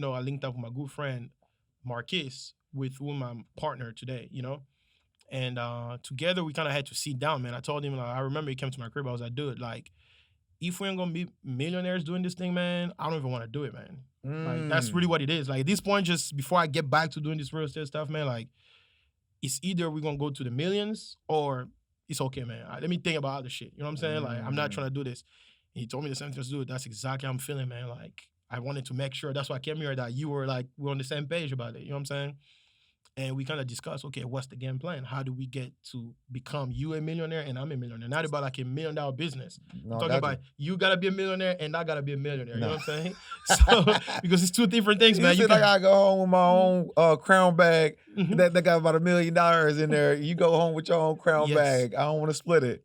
I linked up with my good friend Marquis, with whom I'm partner today. And together we kind of had to sit down, man. I told him, like, I remember he came to my crib. I was like, dude, like, if we ain't gonna be millionaires doing this thing, man, I don't even want to do it, man. Like, that's really what it is. Like, at this point, just before I get back to doing this real estate stuff, man, like, it's either we're gonna go to the millions or it's okay, man. Let me think about other shit. You know what I'm saying? Like, I'm not trying to do this. And he told me the same thing to do it. That's exactly how I'm feeling, man. Like, I wanted to make sure, that's why I came here, that you were like, we're on the same page about it. You know what I'm saying? And we kind of discussed, okay, what's the game plan? How do we get to become you a millionaire and I'm a millionaire? Not about like $1 million business. No, I'm I talking got about you gotta be a millionaire and I gotta be a millionaire. You No. know what I'm saying? So because it's two different things, man. You said I gotta go home with my own crown bag Mhm. that got about $1 million in there. You go home with your own crown Yes. bag. I don't want to split it.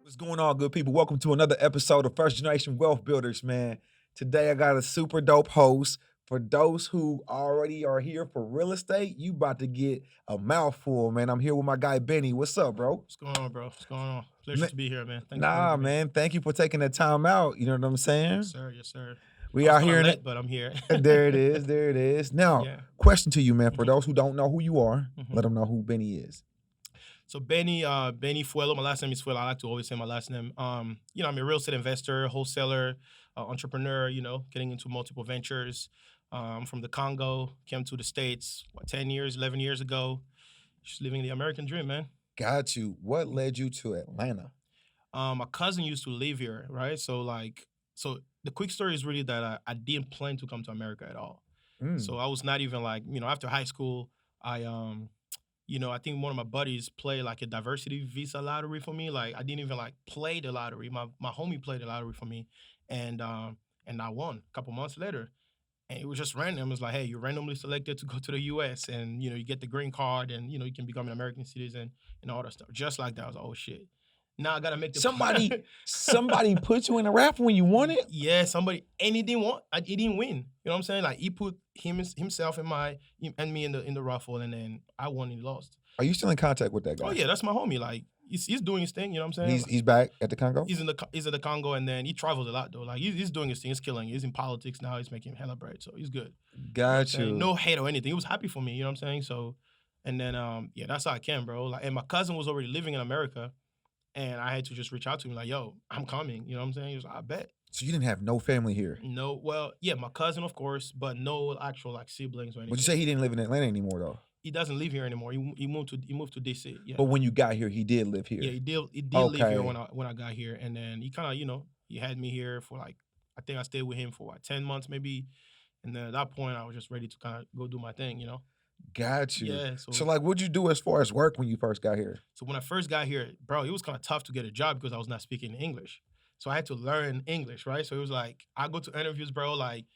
What's going on, good people? Welcome to another episode of First Generation Wealth Builders, man. Today I got a super dope host. For those who already are here for real estate, you about to get a mouthful, man. I'm here with my guy, Béni. What's up, bro? What's going on, bro? What's going on? Pleasure Man- to be here, man. Thanks for Nah, having me. man. Thank you for taking the time out. You know what I'm saying? Yes, sir. Yes, sir. We I was are here. kinda late, but I'm here. There it is. There it is. Now, Yeah. question to you, man. For Mhm. those who don't know who you are, Mhm. let them know who Béni is. So Béni Fwelo. My last name is Fwelo. I like to always say my last name. I'm a real estate investor, wholesaler, entrepreneur. Getting into multiple ventures. I'm from the Congo. Came to the States 10 years, 11 years ago. Just living the American dream, man. Got you. What led you to Atlanta? My cousin used to live here, right? So the quick story is really that I didn't plan to come to America at all. So I was not even like, after high school, I think one of my buddies played like a diversity visa lottery for me. Like, I didn't even like play the lottery. My homie played the lottery for me, and I won a couple months later. And it was just random. It was like, hey, you're randomly selected to go to the U.S. and you get the green card and you can become an American citizen and all that stuff. Just like that, I was like, oh shit. Now I gotta make the Somebody put you in a raffle when you won it? Yeah, somebody, and he didn't win. You know what I'm saying? Like, he put himself and me in the raffle, and then I won and he lost. Are you still in contact with that guy? Oh yeah, that's my homie. Like, he's doing his thing. You know what I'm saying? He's back at the Congo? He's in the Congo, and then he travels a lot though. Like, he's doing his thing. He's killing. He's in politics now. He's making hella bread, so he's good. Got you. No hate or anything. He was happy for me. You know what I'm saying? So, and then that's how I came, bro. Like, and my cousin was already living in America, and I had to just reach out to him like, yo, I'm coming. You know what I'm saying? He was like, I bet. So you didn't have no family here? No, well, yeah, my cousin, of course, but no actual like siblings or anything. Would you say he didn't live in Atlanta anymore though? He doesn't live here anymore. He moved to DC. Yeah. But when you got here, he did live here. Yeah, he did live here when I got here, and then he kind of he had me here for like, I think I stayed with him for 10 months maybe, and then at that point I was just ready to kind of go do my thing. Got you. Yeah. So like, what'd you do as far as work when you first got here? So when I first got here, bro, it was kind of tough to get a job because I was not speaking English. So I had to learn English, right? So it was like, I go to interviews, bro, like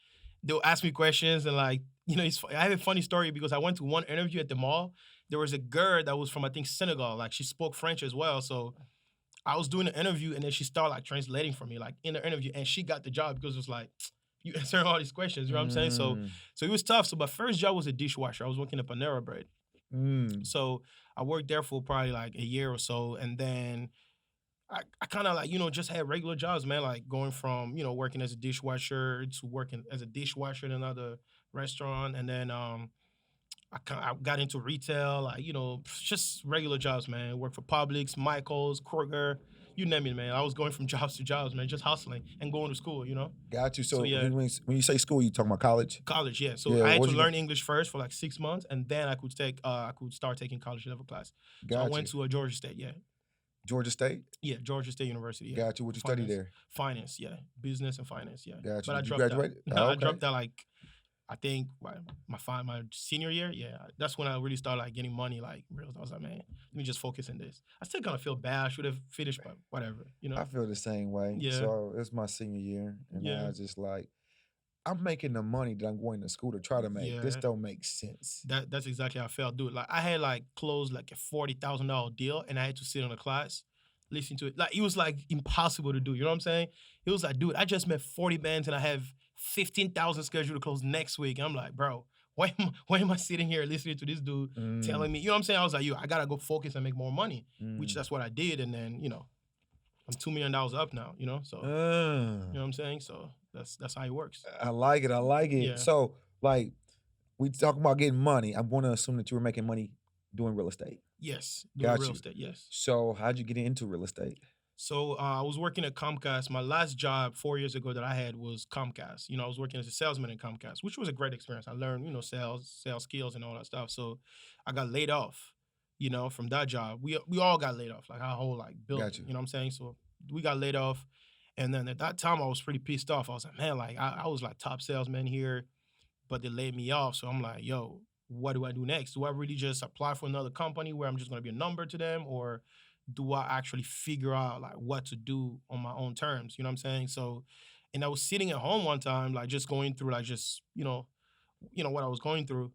they'll ask me questions and like, I have a funny story because I went to one interview at the mall. There was a girl that was from, I think, Senegal. Like, she spoke French as well. So I was doing an interview and then she started like translating for me, like in the interview, and she got the job because it was like, you answering all these questions, you know what I'm saying? So it was tough. So my first job was a dishwasher. I was working at Panera Bread. So I worked there for probably like a year or so, and then I kind of like, just had regular jobs, man, like going from, working as a dishwasher to working as a dishwasher in another restaurant. And then I got into retail, like, just regular jobs, man. Worked for Publix, Michael's, Kroger, you name it, man. I was going from jobs to jobs, man, just hustling and going to school, Got you. So yeah. when you say school, you talking about college? College, yeah. So Yeah, I had what'd to you learn English first for like 6 months, and then I could start taking college level class. So I went to Georgia State, yeah. Georgia State? Yeah, Georgia State University. Yeah. Got you. What you study there? Finance, yeah. Business and finance, yeah. Got you. But I Did you dropped graduate? that. Oh, I okay. dropped that like, I think my senior year. Yeah, that's when I really started like getting money. Like, real, I was like, man, let me just focus on this. I still kind of feel bad. I should have finished, but whatever, I feel the same way. Yeah. So it's my senior year, and Yeah. I just like, I'm making the money that I'm going to school to try to make. Yeah. This don't make sense. That's exactly how I felt, dude. Like, I had like closed like a $40,000 deal, and I had to sit in a class, listen to it. Like, it was like impossible to do. You know what I'm saying? It was like, dude, I just met 40 bands and I have 15,000 scheduled to close next week. And I'm like, bro, why am I sitting here listening to this dude Mm, telling me, you know what I'm saying? I was like, yo, I gotta go focus and make more money, which mm. that's what I did. And then, I'm $2 million up now, so you know Uh, what I'm saying? So that's how it works. I like it. I like it. Yeah. So, like, we talking about getting money. I'm going to assume that you were making money doing real estate. Yes. Doing Got real you. estate, yes. So, how'd you get into real estate? So I was working at Comcast. My last job 4 years ago that I had was Comcast. I was working as a salesman at Comcast, which was a great experience. I learned, sales skills and all that stuff. So I got laid off, from that job. We all got laid off, like our whole like Got building. you. You know what I'm saying? So we got laid off, and then at that time I was pretty pissed off. I was like, man, like I was like top salesman here, but they laid me off. So I'm like, yo, what do I do next? Do I really just apply for another company where I'm just gonna be a number to them, or do I actually figure out like what to do on my own terms? You know what I'm saying? So, and I was sitting at home one time, like just going through like just what I was going through,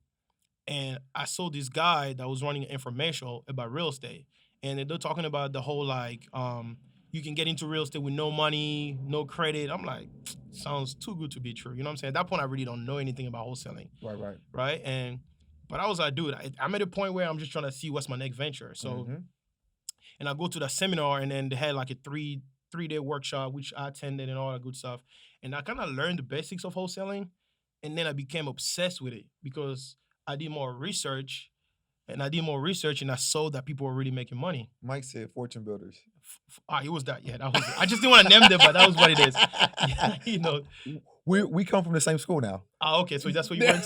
and I saw this guy that was running an infomercial about real estate, and they're talking about the whole like you can get into real estate with no money, no credit. I'm like, sounds too good to be true. You know what I'm saying? At that point, I really don't know anything about wholesaling, Right, right. right? But I was like, dude, I'm at a point where I'm just trying to see what's my next venture. So, Mm-hmm. and I go to that seminar, and then they had like a three-day workshop, which I attended and all that good stuff. And I kind of learned the basics of wholesaling, and then I became obsessed with it because I did more research, and I saw that people were really making money. Mike said fortune builders. It was that. Yeah, that was it. I just didn't want to name them, but that was what it is. Yeah, We come from the same school now. Okay, so that's what you went.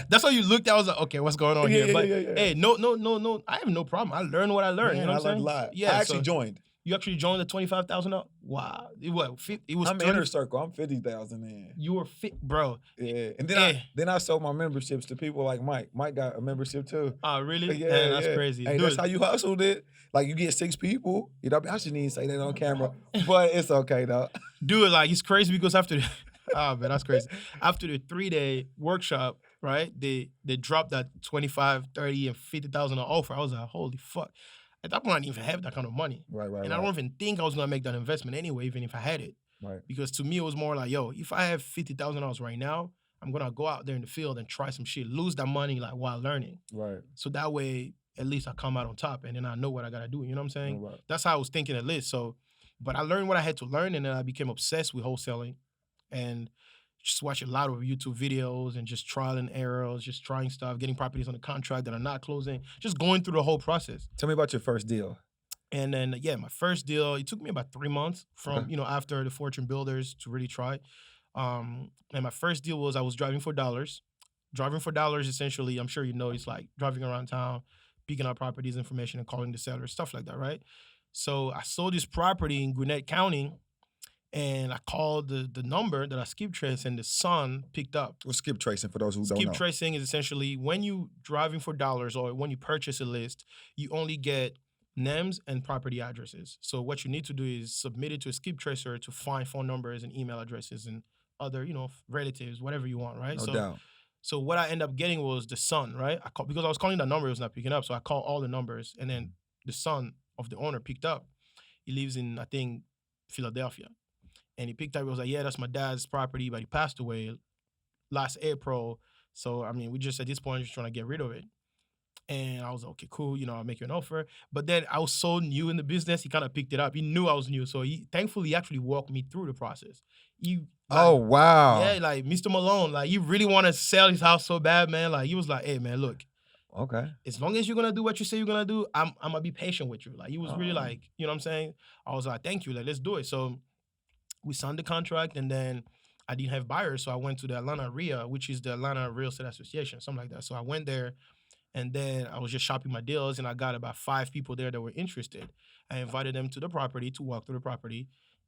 That's how you looked at. I was like, okay, what's going on Yeah, here? yeah, But yeah, yeah. hey, no, no, no, no. I have no problem. I learned what I learned. You Man, know I what I'm learned a saying? lot. Yeah. I actually So joined. you actually joined the 25,000 up. Wow. It was I'm 20. inner circle. I'm 50,000 in. You were fit, bro. Yeah, and then Eh. I sold my memberships to people like Mike. Mike got a membership too. Really? Yeah, Man, that's yeah. crazy. Hey, that's how you hustled it. Like you get 6 people. I shouldn't even say that on camera, but it's okay though. Dude, like it's crazy because after the man, that's crazy. After the 3-day workshop, right? They dropped that 25, 30, and 50,000 offer. I was like, holy fuck. At that point, I didn't even have that kind of money. Right, right, And I right. don't even think I was gonna make that investment anyway, even if I had it. Right. Because to me, it was more like, yo, if I have $50,000 right now, I'm gonna go out there in the field and try some shit, lose that money like while learning. Right. So that way, at least I come out on top, and then I know what I gotta do. You know what I'm saying? Right. That's how I was thinking at least. So, but I learned what I had to learn, and then I became obsessed with wholesaling, and just watch a lot of YouTube videos and just trial and errors, just trying stuff, getting properties on the contract that are not closing, just going through the whole process. Tell me about your first deal. And then, yeah, my first deal, it took me about 3 months from, Okay. after the Fortune Builders to really try. And my first deal was I was driving for dollars. Driving for dollars, essentially, I'm sure you know, it's like driving around town, picking up properties information and calling the seller, stuff like that, right? So I sold this property in Gwinnett County, and I called the number that I skip traced, and the son picked up. What's skip tracing for those who don't Skip know? tracing is essentially when you driving for dollars or when you purchase a list, you only get names and property addresses. So what you need to do is submit it to a skip tracer to find phone numbers and email addresses and other, relatives, whatever you want, right? No So doubt. so what I ended up getting was the son, right? I called because I was calling that number, it was not picking up. So I called all the numbers, and then the son of the owner picked up. He lives in, I think, Philadelphia. And he picked up, he was like, yeah, that's my dad's property, but he passed away last April. So, I mean, we just, at this point, just trying to get rid of it. And I was like, okay, cool, I'll make you an offer. But then I was so new in the business, he kind of picked it up. He knew I was new. So thankfully, he actually walked me through the process. Oh wow. Yeah, like Mr. Malone, like, you really want to sell his house so bad, man. Like, he was like, hey, man, look, Okay. as long as you're gonna do what you say you're gonna do, I'm gonna be patient with you. Like, he was really Oh. like, you know what I'm saying? I was like, thank you, like, let's do it. So we signed the contract, and then I didn't have buyers, so I went to the Atlanta RIA, which is the Atlanta Real Estate Association, something like that. So I went there, and then I was just shopping my deals, and I got about 5 people there that were interested. I invited them to the property to walk through the property,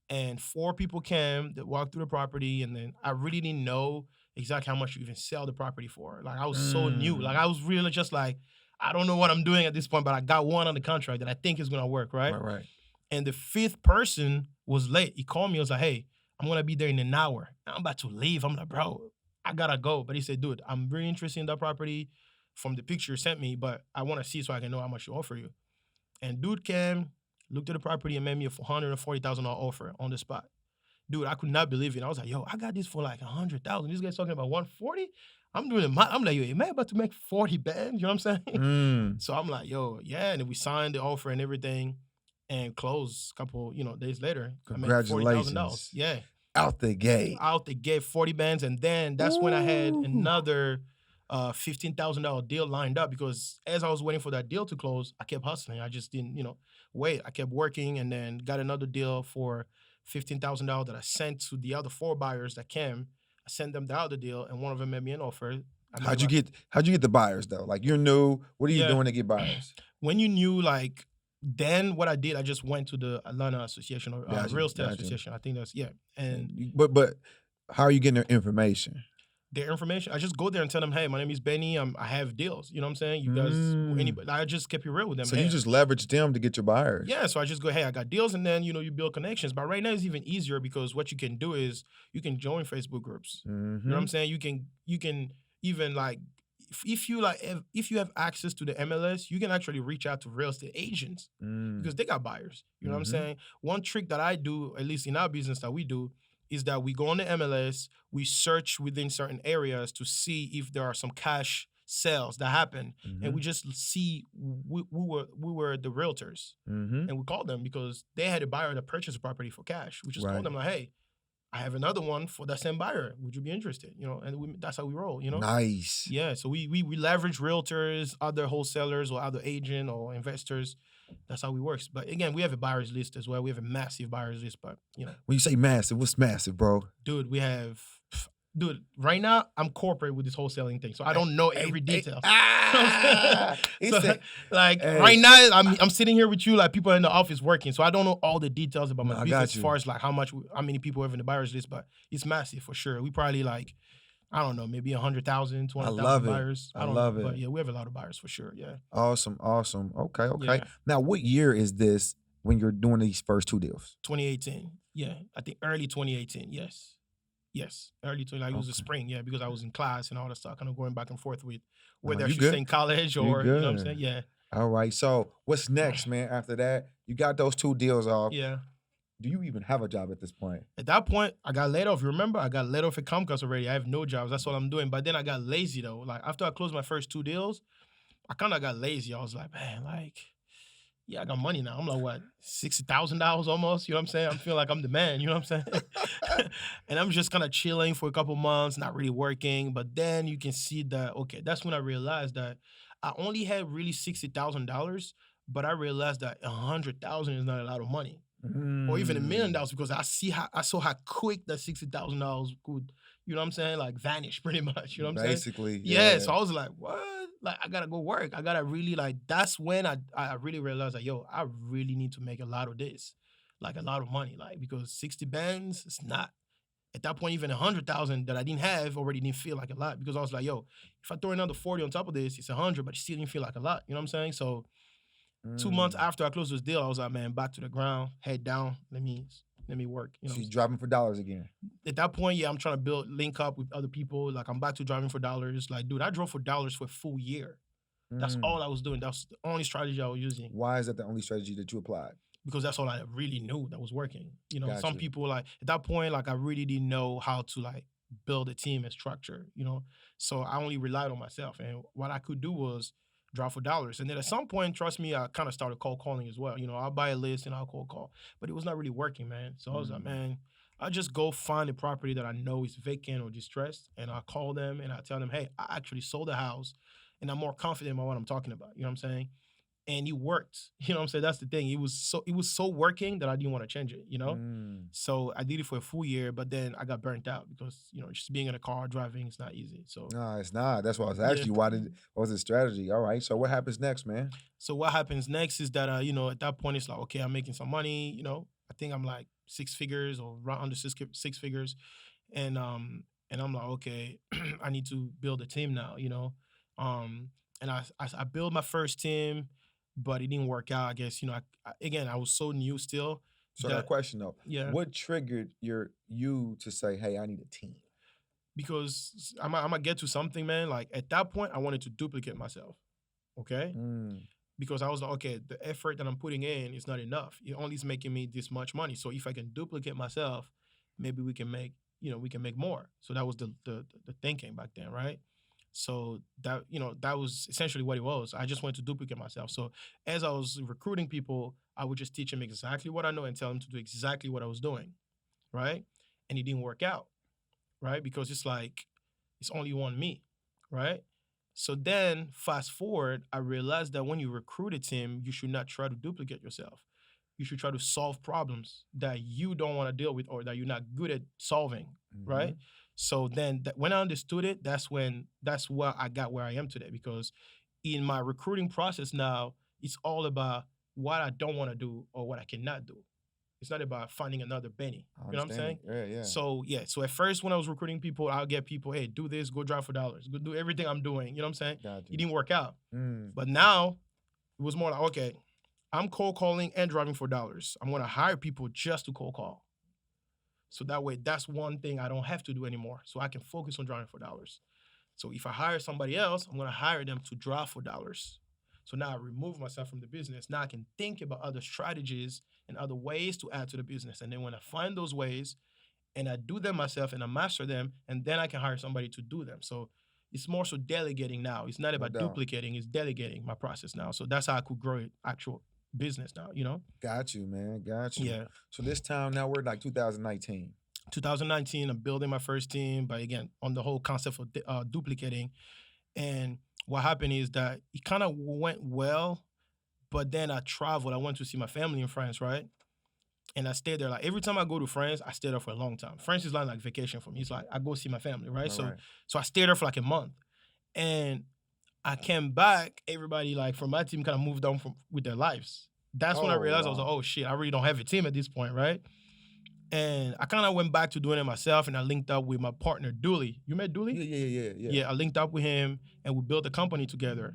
and 4 people came that walked through the property, and then I really didn't know exactly how much you even sell the property for. Like, I was so new. Like, I was really just like, I don't know what I'm doing at this point, but I got one on the contract that I think is gonna work, right? Right, right. And the 5th person was late. He called me. He was like, hey, I'm going to be there in an hour. I'm about to leave. I'm like, bro, I got to go. But he said, dude, I'm really interested in that property from the picture you sent me, but I want to see so I can know how much to offer you. And dude came, looked at the property, and made me a $140,000 offer on the spot. Dude, I could not believe it. I was like, yo, I got this for like 100,000. This guy's talking about 140. I'm doing it. I'm like, yo, am I about to make 40 bands? You know what I'm saying? Mm, So I'm like, yo, yeah. And then we signed the offer and everything and closed a couple, days later. I made $40,000. congratulations. Yeah. Out the gate. Out the gate, 40 bands. And then that's when I had Ooh. another $15,000 deal lined up because as I was waiting for that deal to close, I kept hustling. I just didn't, wait. I kept working and then got another deal for $15,000 that I sent to the other four buyers that came. I sent them the other deal and one of them made me an offer. I made about, How'd you get the buyers though? Like you're new. What are you yeah. doing to get buyers? When you knew, like, then what I did, I just went to the Atlanta Association or Gotcha, Real Estate gotcha. Association. I think that's, yeah. And But how are you getting their information? their information, I just go there and tell them, hey, my name is Benny. I have deals. You know what I'm saying? You guys, Mm. anybody, I just kept it real with them. So you Hey, just leverage them to get your buyers. yeah. So I just go, hey, I got deals. And then, you build connections. But right now it's even easier because what you can do is you can join Facebook groups. You know what Mm-hmm. I'm saying? You can even like, if you like, if you have access to the MLS, you can actually reach out to real estate agents Mm. because they got buyers. You know what I'm Mhm. saying? One trick that I do, at least in our business that we do, is that we go on the MLS, we search within certain areas to see if there are some cash sales that happen, and we Mhm. just see we were the realtors, Mhm. and we called them because they had a buyer that purchased a property for cash. We just told Right. them like, hey, I have another one for that same buyer. Would you be interested? And that's how we roll. Nice. Yeah, so we leverage realtors, other wholesalers, or other agent or investors. That's how we works. But again, we have a buyers list as well. We have a massive buyers list. But When you say massive, what's massive, bro? dude, dude. Right now, I'm corporate with this wholesaling thing, so I don't know Hey, every hey, details. You know what I'm saying? ah! He So, said, like hey, right now, I'm sitting here with you, like people in the office working, so I don't know all the details about no, my I business got as you. far as like how many people have in the buyers list, but it's massive for sure. We probably like I don't know, maybe 100,000, two I hundred thousand love it. buyers. I I don't know. love But it. yeah, we have a lot of buyers for sure. Yeah. Awesome, awesome. Okay, okay. Yeah. Now, what year is this when you're doing these first two deals? 2018. Yeah. I think early 2018. Yes. Yes. Early 20, like it was the Okay. spring. Yeah. Because I was in class and all that stuff, kind of going back and forth with No, whether I you should stay good. in college You or, you know what I'm good. saying? Yeah. All right. So, what's next, man? After that, you got those two deals off. Yeah. Do you even have a job at this point? At that point, I got laid off. You remember? I got laid off at Comcast already. I have no jobs. That's what I'm doing. But then I got lazy though. Like after I closed my first two deals, I kind of got lazy. I was like, man, like, yeah, I got money now. I'm like, what, $60,000 almost? You know what I'm saying? I'm feeling like I'm the man. You know what I'm saying? And I'm just kind of chilling for a couple months, not really working. But then you can see that, okay, that's when I realized that I only had really $60,000, but I realized that 100,000 is not a lot of money, or even $1 million, Mm, because I saw how quick that $60,000 could, you know what I'm saying, like vanish pretty much. You know what I'm saying? basically, Yeah. yeah. So I was like, what? Like I gotta go work. I gotta really like. That's when I really realized that yo, I really need to make a lot of this, like a lot of money, like because 60 bands, it's not at that point even 100,000 that I didn't have already didn't feel like a lot because I was like, yo, if I throw another 40 on top of this, it's 100, but it still didn't feel like a lot. You know what I'm saying? So 2 months Mm. after I closed this deal, I was like, man, back to the ground, head down. Let me work. You know, So you dropping for dollars again. at that point, yeah, I'm trying to link up with other people. Like I'm back to driving for dollars. Like, dude, I drove for dollars for a full year. That's Mm. all I was doing. That's the only strategy I was using Why is that the only strategy that you applied? because that's all I really knew that was working. Some Gotcha. people like at that point, like I really didn't know how to like build a team and structure. So I only relied on myself, and what I could do was drive for dollars. And then at some point, trust me, I kind of started cold calling as well. I'll buy a list and I'll cold call, but it was not really working, man. So I was like, Mm. man, I just go find a property that I know is vacant or distressed, and I call them and I tell them, hey, I actually sold the house, and I'm more confident about what I'm talking about. You know what I'm saying? And it worked. You know what I'm saying? That's the thing. It was so working that I didn't want to change it. Mm. So I did it for a full year, but then I got burnt out because, just being in a car driving is not easy. So No, it's not. That's why I was yeah. asking you. What was the strategy? All right. So what happens next, man? So what happens next is that at that point it's like, okay, I'm making some money. I think I'm like six figures or around under six figures. And I'm like, okay, I need to build a team now. Um and I built my first team, but it didn't work out. I guess, again, I was so new still So I got a that question though. yeah, What triggered you to say, "Hey, I need a team"? because I'm gonna get to something, man. Like at that point, I wanted to duplicate myself. Okay. Mm. Because I was like, okay, the effort that I'm putting in is not enough. It only is making me this much money. So if I can duplicate myself, maybe we can make more. So that was the thinking back then, right? So that, that was essentially what it was. I just wanted to duplicate myself. So as I was recruiting people, I would just teach them exactly what I know and tell them to do exactly what I was doing, right? And it didn't work out, right? Because it's like it's only one me, right? So then fast forward, I realized that when you recruit a team, you should not try to duplicate yourself. You should try to solve problems that you don't want to deal with or that you're not good at solving, Mm-hmm. right? So then when I understood it, that's where I got where I am today. Because in my recruiting process now, it's all about what I don't want to do or what I cannot do. It's not about finding another Benny. I You know what I'm understand saying? it. Yeah, yeah. So yeah. So at first, when I was recruiting people, I'll get people, hey, do this, go drive for dollars, go do everything I'm doing. You know what I'm saying? Got It you. didn't work out. Mm. But now it was more like, okay, I'm cold calling and driving for dollars. I'm gonna hire people just to cold call. So that way, that's one thing I don't have to do anymore. So I can focus on driving for dollars. So if I hire somebody else, I'm gonna hire them to drive for dollars. So now I remove myself from the business. Now I can think about other strategies and other ways to add to the business. And then when I find those ways and I do them myself and I master them, and then I can hire somebody to do them. So it's more so delegating now. It's not No about doubt. duplicating, it's delegating my process now. So that's how I could grow it actual business now, you know? Got you, man. Got you. Yeah. So this time now we're like 2019. 2019, I'm building my first team, but again, on the whole concept of duplicating. And what happened is that it kind of went well, but then I traveled. I went to see my family in France, right? And I stayed there. Like every time I go to France, I stay there for a long time. France is like vacation for me. It's like I go see my family, right? All So right. so I stayed there for like a month. And I came back, everybody like from my team kind of moved on from with their lives. That's when I Oh realized I was like, wow. oh shit, I really don't have a team at this point, right? And I kind of went back to doing it myself and I linked up with my partner, Dooley. You met Dooley? Yeah, yeah, yeah, yeah, yeah. Yeah, I linked up with him and we built a company together.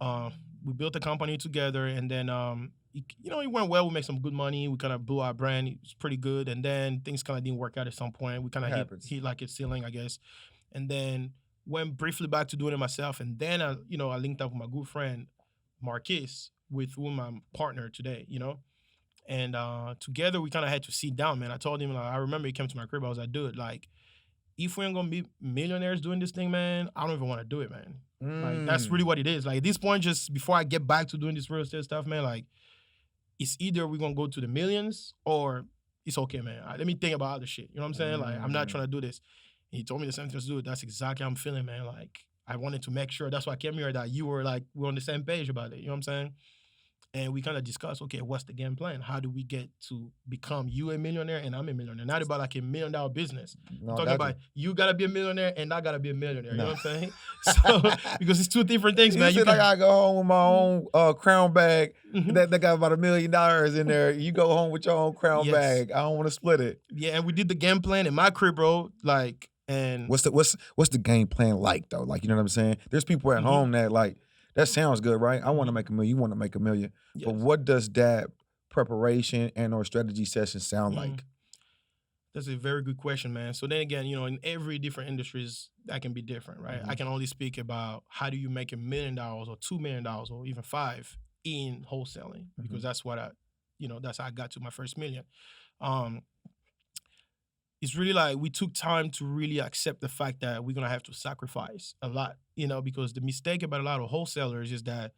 Um, we built a company together, and then it went well. We made some good money. We kind of blew our brand. It was pretty good, and then things kind of didn't work out at some point. We kind It of hit happens. hit like a ceiling, I guess, and then went briefly back to doing it myself. And then I linked up with my good friend Marquis, with whom I'm partner today. And together we kind of had to sit down, man. I told him, like, I remember he came to my crib. I was like, dude, like, if we ain't gonna be millionaires doing this thing, man, I don't even want to do it, man. Like that's really Mm. what it is. Like at this point, just before I get back to doing this real estate stuff, man, like it's either we're gonna go to the millions or it's okay, man. Let me think about other shit. You know what I'm saying? Like I'm not Mm. trying to do this. And he told me the same thing to do. That's exactly how I'm feeling, man. Like I wanted to make sure that's why I came here that you were like we're on the same page about it. You know what I'm saying? And we kind of discussed, okay, what's the game plan? How do we get to become you a millionaire and I'm a millionaire? Not about like $1 million business. We're No, I talking got about you. you gotta be a millionaire and I gotta be a millionaire. You know No. what I'm saying? So because it's two different things, You man. You said I can gotta go home with my own crown bag Mhm. that got about $1 million in there. You go home with your own crown Yes. bag. I don't want to split it. Yeah, and we did the game plan in my crib, bro. Like, and What's the game plan like though? Like, you know what I'm saying? There's people at mhm, home that like that sounds good, right? I want to mhm, make a million. You want to make a million, but yes. what does that preparation and or strategy session sound Mhm. like? That's a very good question, man. So then again, in every different industries, that can be different, right? I Hmm. can only speak about how do you make $1 million or $2 million or even five in wholesaling Hmm. because that's how I got to my first million. Um, it's really like we took time to really accept the fact that we're gonna have to sacrifice a lot, because the mistake about a lot of wholesalers is that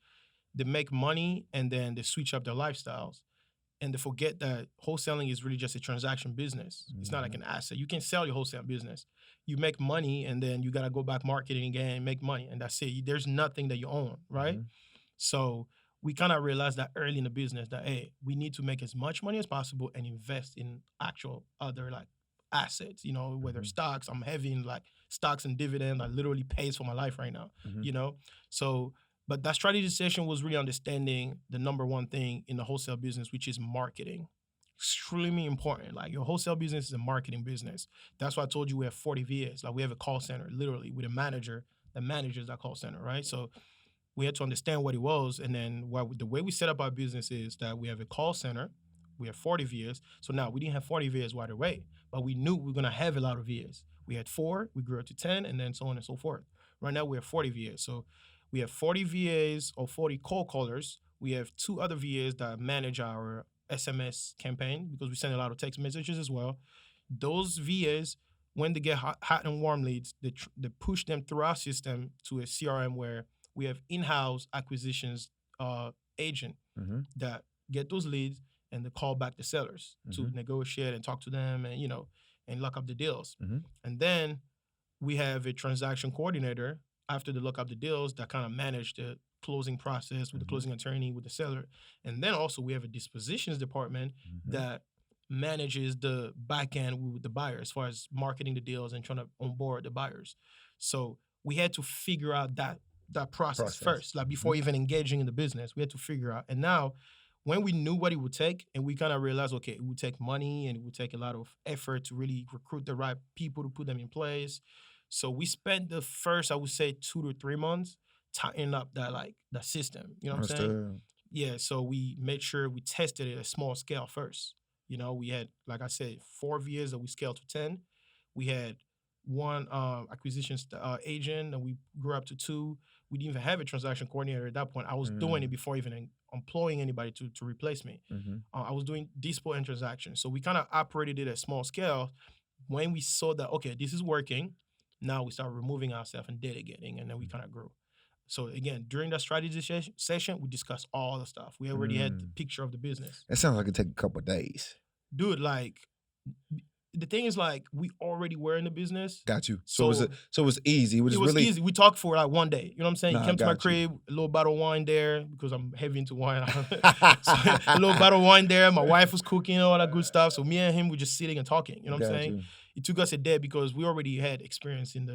they make money and then they switch up their lifestyles and they forget that wholesaling is really just a transaction business. It's not like Hmm. an asset. You can sell your wholesale business. You make money and then you gotta go back marketing again and make money, and that's it. There's nothing that you own, right? Hmm. So we kind of realized that early in the business that hey, we need to make as much money as possible and invest in actual other like assets, whether Hmm. stocks. I'm heavy in like stocks and dividend. I literally pays for my life right now, Hmm. you know? So but that strategy session was really understanding the number one thing in the wholesale business, which is marketing. Extremely important. Like your wholesale business is a marketing business. That's why I told you we have 40 VAs. Like we have a call center, literally, with a manager that manages that call center, right? So we had to understand what it was. And then the way we set up our business is that we have a call center, we have 40 VAs. So now we didn't have 40 VAs right away, but we knew we were going to have a lot of VAs. We had four, we grew it to 10, and then so on and so forth. Right now we have 40 VAs. So we have 40 VAs or 40 call callers. We have two other VAs that manage our SMS campaign because we send a lot of text messages as well. Those VAs when they get hot and warm leads, they push them through our system to a CRM where we have in-house acquisitions agent Mm-hmm. that get those leads and they call back the sellers to Mm-hmm. negotiate and talk to them and and lock up the deals. Mm-hmm. And then we have a transaction coordinator after they look up the deals that kind of manage the closing process with the Mm-hmm. closing attorney with the seller. And then also we have a dispositions department Mm-hmm. that manages the back end with the buyer as far as marketing the deals and trying to onboard the buyers. So we had to figure out that process first, like before even engaging in the business. We had to figure out. And now when we knew what it would take and we kind of realized, okay, it would take money and it would take a lot of effort to really recruit the right people to put them in place. So we spent the first, I would say, 2 to 3 months tightening up that system. You know what I'm saying? Understood. Yeah. So we made sure we tested it at a small scale first. We had, like I said, 4 VAs that we scaled to 10. We had one acquisition agent and we grew up to 2. We didn't even have a transaction coordinator at that point. I was doing it before even employing anybody to replace me. Mm-hmm. I was doing dispo and transactions. So we kind of operated it at small scale. When we saw that, okay, this is working, now we start removing ourselves and delegating, and then we kind of grew. So again, during that strategy session, we discussed all the stuff. We already had the picture of the business. That sounds like it take a couple of days. Dude, like the thing is, like, we already were in the business. Got you. So it was easy. It was really easy. We talked for like one day. You know what I'm saying? Nah, He came to my got you. crib, a little bottle of wine there because I'm heavy into wine. So, a little bottle of wine there. My wife was cooking, all that good stuff. So me and him were just sitting and talking. You know what I'm Got saying? you. It took us a day because we already had experience in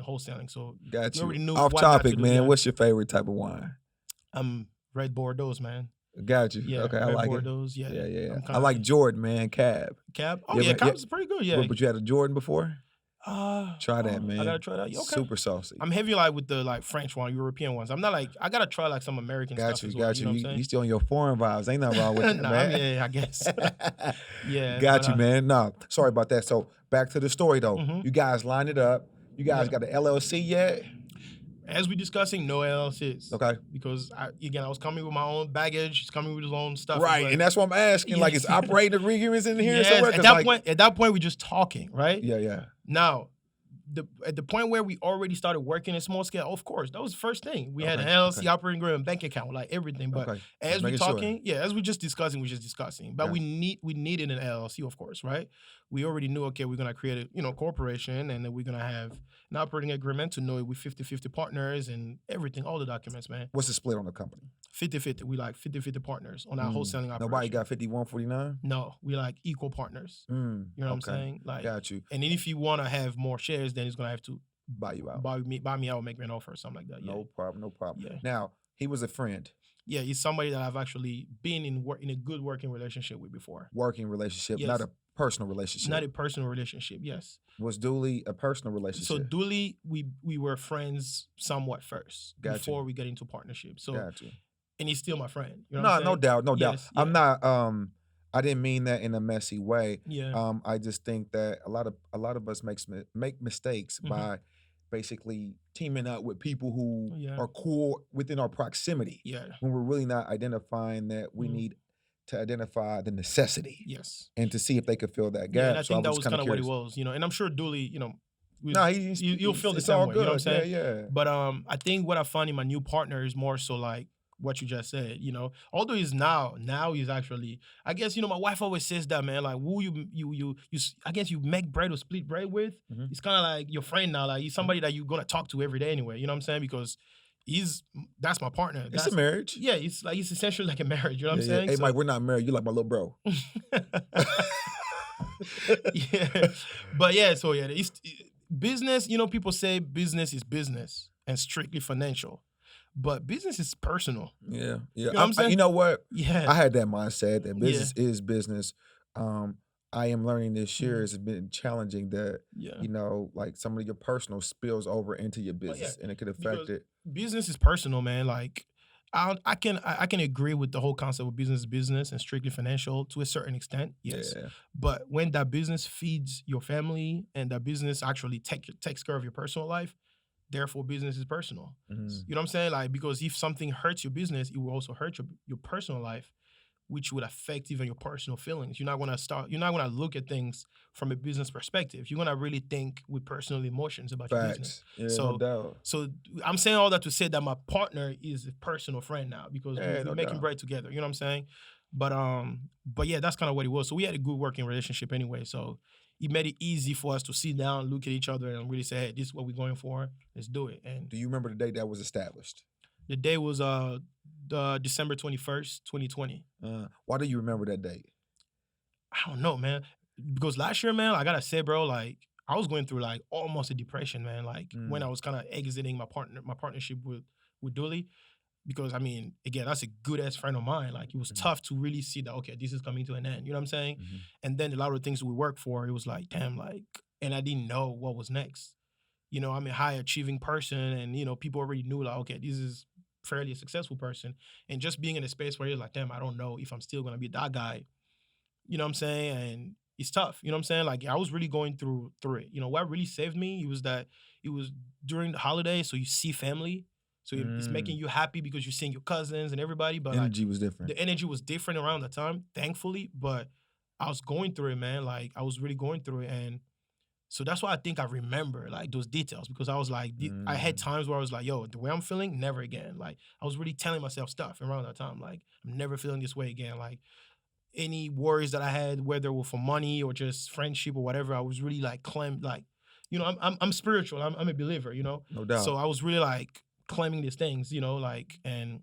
wholesaling. So Got we you. already knew Off what not to topic, do, man. yeah. What's your favorite type of wine? Red Bordeaux, man. Got you. Yeah, Okay, I Red like Bordeaux. it. Yeah, Yeah. I'm I like Jordan, man. Cab. Cab. Oh You yeah, ever- Cab's pretty good. Yeah. But you had a Jordan before? Try that, man. I gotta try that. Yeah, okay. Super saucy. I'm heavy like with the French one, European ones. I'm not like I gotta try like some American Got stuff you. as well. Got You know you. what I'm saying? You still on your foreign vibes. Ain't nothing wrong with that, Nah, man. yeah, I guess. Yeah. Got but, you, man. No, sorry about that. So back to the story though. Mhm. You guys lined it up. You guys got the LLC yet? As we discussing, no LLCs. Okay. Because I was coming with my own baggage. He's coming with his own stuff. Right, and that's what I'm asking. Like, is operating agreements in here Yes, somewhere? at that point, we're just talking, right? Yeah. Now, at the point where we already started working at small scale, of course, that was the first thing. We had an LLC operating agreement, bank account, like everything. But as we're talking, as we're just discussing, But we needed an LLC, of course, right? We already knew, okay, we're gonna create a corporation, and then we're gonna have an operating agreement to know it with 50-50 partners and everything, all the documents, man. What's the split on the company? 50-50. We like 50-50 partners on our wholesaling operation. Nobody got 51-49? No, we like equal partners. You know what I'm saying? Like, got you. And then if you want to have more shares, then he's gonna have to buy you out. Buy me out, make me an offer or something like that. Yeah. No problem. Yeah. Now, he was a friend. Yeah, he's somebody that I've actually been in a good working relationship with before. Working relationship, Yes. not a personal relationship. Not a personal relationship, yes. Was Dooley a personal relationship? So Dooley, we were friends somewhat first before we get into partnership. So got you. And he's still my friend. You know what I'm saying? No doubt. Yes, I'm not I didn't mean that in a messy way. Yeah. I just think that a lot of us make mistakes Mhm. by basically teaming up with people who Yeah. are cool within our proximity. Yeah. When we're really not identifying that we need to identify the necessity. Yes. And to see if they could fill that gap. Yeah, and I think that was was kind of what it was, and I'm sure Dooley, No, you'll feel the it's same all way. good. You know what I'm saying? Yeah. But I think what I find in my new partner is more so like what you just said. Although he's now he's actually, I guess, my wife always says that, man, like who you I guess you make bread or split bread with. Mhm. It's kind of like your friend now. Like he's somebody that you're gonna talk to every day anyway. You know what I'm saying? Because that's my partner. It's a marriage. Yeah, it's essentially like a marriage. You know what I'm saying? Hey, Mike, we're not married. You're like my little bro. Yeah, but yeah, so yeah, it's business. People say business is business and strictly financial, but business is personal. Yeah. You know what I'm saying? You know what? Yeah, I had that mindset that business is business. I am learning this year. It's been challenging that like some of your personal spills over into your business, and it could affect it. Business is personal, man. Like I can agree with the whole concept of business is business and strictly financial to a certain extent. Yes, Yeah. but when that business feeds your family and that business actually takes care of your personal life, therefore business is personal. Mhm. You know what I'm saying? Like, because if something hurts your business, it will also hurt your personal life. which would affect even your personal feelings. You're not gonna look at things from a business perspective. You're gonna really think with personal emotions about your business. Facts. Yeah, no So doubt. so I'm saying all that to say that my partner is a personal friend now because Yeah, we're no making doubt. bread together. You know what I'm saying? But yeah, that's kind of what it was. So we had a good working relationship anyway. So it made it easy for us to sit down, look at each other, and really say, "Hey, this is what we're going for. Let's do it." And Do you remember the date that was established? the day was the December 21st, 2020. Why do you remember that date? I don't know, man. Because last year, man, I gotta say, bro, like I was going through like almost a depression, man. Like when I Mm, was kind of exiting my partnership with Dooley. Because I mean, again, that's a good ass friend of mine. Like it was mhm, tough to really see that, okay, this is coming to an end. You know what I'm saying? mhm. And then a lot of things we worked for, it was like, damn, like, and I didn't know what was next. I'm a high achieving person, and people already knew like, okay, this is fairly a successful person. And just being in a space where you're like, damn, I don't know if I'm still gonna be that guy. You know what I'm saying? And it's tough. You know what I'm saying? Like I was really going through it. What really saved me, it was that it was during the holidays, so you see family. So it's making Mm. you happy because you're seeing your cousins and everybody, but like Energy was different. the energy was different around the time, thankfully. But I was going through it, man. Like I was really going through it. And so that's why I think I remember like those details because I was like, I had Mm. times where I was like, yo, the way I'm feeling, never again. Like I was really telling myself stuff around that time. Like I'm never feeling this way again. Like any worries that I had, whether it was for money or just friendship or whatever, I was really like like, I'm spiritual. I'm a believer. No So doubt. I was really like claiming these things, like, and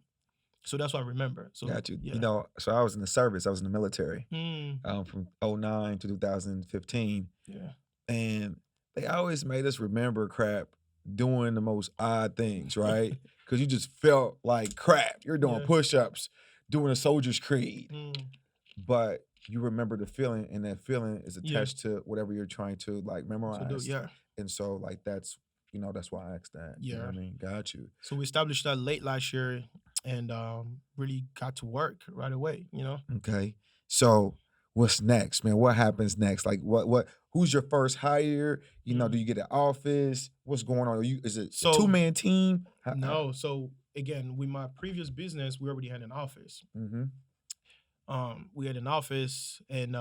so that's what I remember. So Got you. yeah. So I was in the service. I was in the military Mm, from '09 to 2015. yeah. And they always made us remember crap doing the most odd things, right? Because you just felt like crap. You're doing Yeah. push-ups, doing a soldier's creed, Mm, but you remember the feeling, and that feeling is yeah. attached to whatever you're trying to like So do memorize. yeah. And so like that's why I asked that. You know Yeah. what I mean? Got you. So we established that late last year and really got to work right away. Okay. So what's next, man? What happens next? Like who's your first hire? Do Mm. you get an office? What's going on? Is it a So two-man team? no, so again, with my previous business, we already had an office. Mm-hmm. We had an office, and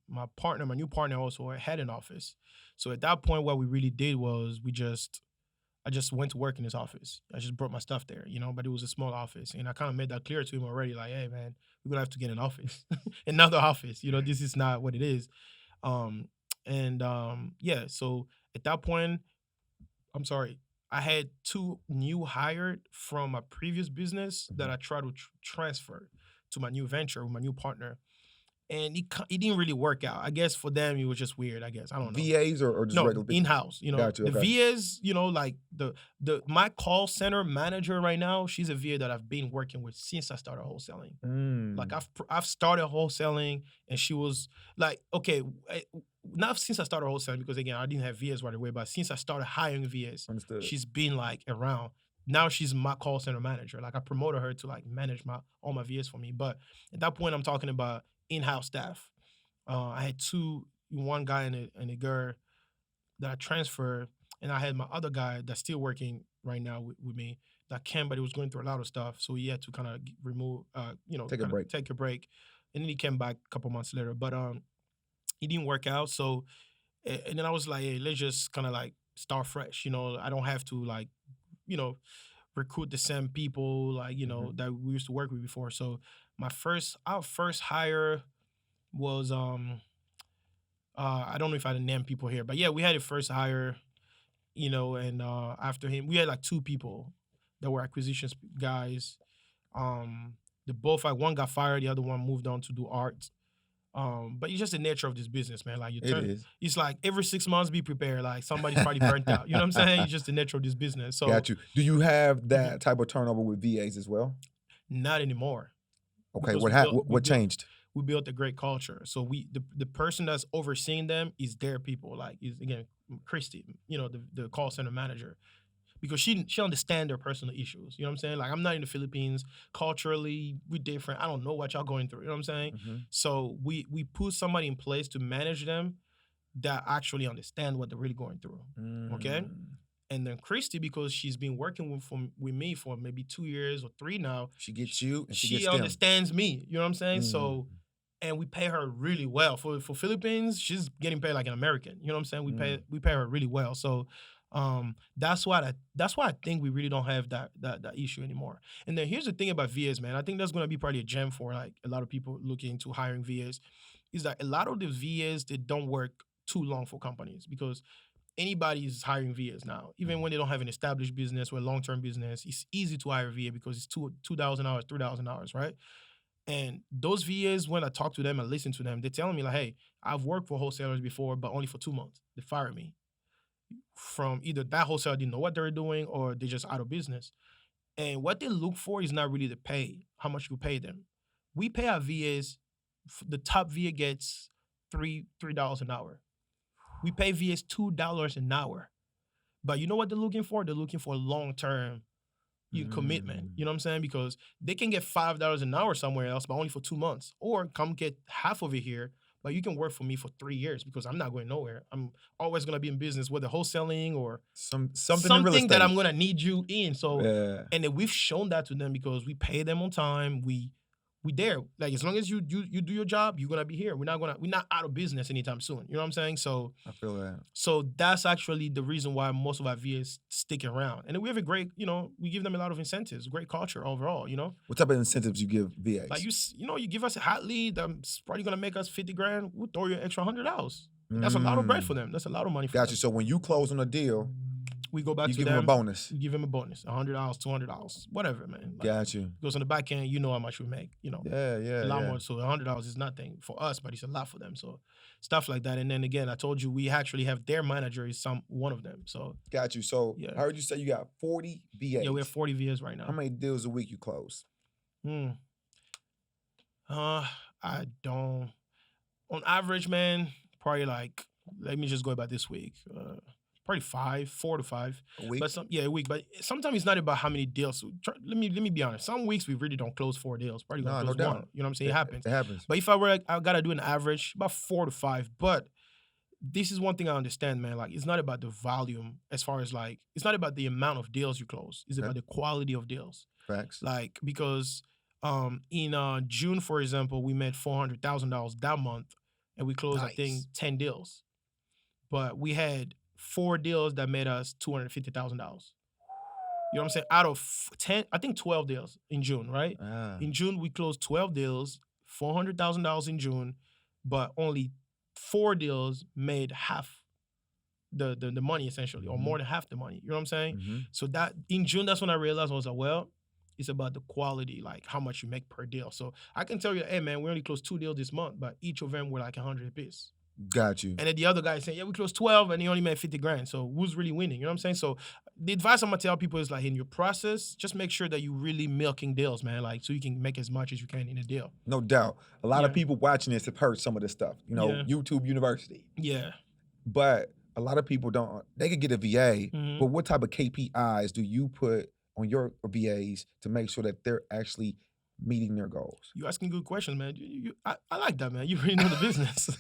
my new partner, also had an office. So at that point, what we really did was I just went to work in his office. I just brought my stuff there. But it was a small office, and I kind of made that clear to him already. Like, hey, man, we're gonna have to get an office, another office. This is not what it is. Um, and yeah, so at that point, I'm sorry, I had two new hired from my previous business that Hmm. I tried to transfer to my new venture with my new partner, and it didn't really work out. I guess for them it was just weird. I guess I don't know. VAs or just No, regular in people? house. Got you. The Okay. VAs. Like the my call center manager right now. She's a VA that I've been working with since I started wholesaling. Like Mm. I've started wholesaling, and she was like, okay, not since I started wholesaling because again I didn't have VAs right away, but since I started hiring VAs, Understood. she's been like around. Now she's my call center manager. Like I promoted her to like manage my all my VAs for me. But at that point, I'm talking about in-house staff. I had one guy and a girl that I transferred, and I had my other guy that's still working right now with me that came, but he was going through a lot of stuff, so he had to kind of remove, Take a kind of break. take a break, and then he came back a couple months later, but it didn't work out. So, and then I was like, hey, let's just kind of like start fresh. I don't have to like, you know, recruit the same people like Hmm. that we used to work with before. So our first hire was I don't know if I didn't name people here, but yeah, we had a first hire, and after him, we had like two people that were acquisitions guys. The both like one got fired, the other one moved on to do art. But it's just the nature of this business, man. Like It is. it's like every 6 months, be prepared. Like somebody's probably burnt out. You know what I'm saying? It's just the nature of this business. So Got you. Do you have mhm, that type of turnover with VAs as well? not anymore Okay. because What happened? What changed? we built a great culture. So the person that's overseeing them is their people. Like is again Christy, the call center manager. Because she understand their personal issues. You know what I'm saying? Like I'm not in the Philippines. Culturally, we different. I don't know what y'all going through. You know what I'm saying? Hmm. So we put somebody in place to manage them that actually understand what they're really going through. Okay? Mm. And then Christy, because she's been working with me for maybe 2 years or three now, She gets you and she she gets them. understands me. You know what I'm saying? Mm. So, and we pay her really well. For Philippines, she's getting paid like an American. You know what I'm saying? We pay her really well. So that's why I think we really don't have that issue anymore. And then here's the thing about VAs, man. I think that's gonna be probably a gem for like a lot of people looking into hiring VAs, is that a lot of the VAs, they don't work too long for companies because anybody's hiring VAs now. Even when they don't have an established business or a long-term business, it's easy to hire a VA because it's 2,000 hours, 3,000 hours, right? And those VAs, when I talk to them and listen to them, they're telling me like, hey, I've worked for wholesalers before, but only for 2 months. They fired me from either that wholesaler didn't know what they were doing or they're just out of business. And what they look for is not really the pay, how much you pay them. We pay our VAs, the top VA gets $3 an hour. We pay VAs $2 an hour. But you know what they're looking for? They're looking for long term commitment. You know what I'm saying? Because they can get $5 an hour somewhere else, but only for 2 months. Or come get half of it here, but you can work for me for 3 years because I'm not going nowhere. I'm always gonna be in business, whether wholesaling or Something in real something that estate. I'm gonna need you in. So Yeah. and then we've shown that to them because we pay them on time. We there. Like as long as you do your job, you're gonna be here. We're not out of business anytime soon. You know what I'm saying? So I feel that. that's actually the reason why most of our VAs stick around. And then we have a great, we give them a lot of incentives, great culture overall, What type of incentives you give VAs? Like you give us a hot lead that's probably gonna make us 50 grand, we'll throw you an extra $100. That's a lot of bread for them. That's a lot of money for Got them. you. So when you close on a deal, We go back you to give them. them a bonus. We give them a bonus, $100, $200, whatever, man. Like, Got you. because on the back end, you know how much we make. Yeah. A lot more. So $100 is nothing for us, but it's a lot for them. So stuff like that. And then again, I told you we actually have their manager is one of them. So Got you. So Yeah. I heard you say you got 40 VAs. yeah, we have 40 VAs right now. How many deals a week you close? I don't. On average, man, probably like. Let me just go about this week. Probably 4 to 5. A week? But a week. But sometimes it's not about how many deals. So let me be honest. Some weeks we really don't close 4 deals. Probably gonna No close doubt. one. You know what I'm saying? It happens. It happens. But if I gotta do an average, about 4 to 5. But this is one thing I understand, man. Like it's not about the volume as far as like it's not about the amount of deals you close. It's about the quality of deals. Facts. Like because in June, for example, we made $400,000 that month, and we closed I think Nice. 10 deals. But we had 4 deals that made us $250,000. You know what I'm saying? Out of 10, I think 12 deals in June, right? Ah. In June, we closed 12 deals, $400,000 in June, but only 4 deals made half the money essentially, or more than half the money. You know what I'm saying? Mhm. So that in June, that's when I realized I was like, well, it's about the quality, like how much you make per deal. So I can tell you, hey man, we only closed 2 deals this month, but each of them were like 100 apiece. Got you. And then the other guy is saying, yeah, we closed 12 and he only made 50 grand. So who's really winning? You know what I'm saying? So the advice I'm gonna tell people is like in your process, just make sure that you really milking deals, man. Like so you can make as much as you can in a deal. No doubt. A lot of Yeah. people watching this have heard some of this stuff. Yeah. YouTube University. Yeah. But a lot of people don't. They could get a VA, Mhm. but what type of KPIs do you put on your VAs to make sure that they're actually meeting their goals? You asking good questions, man. I like that, man. You really know the business.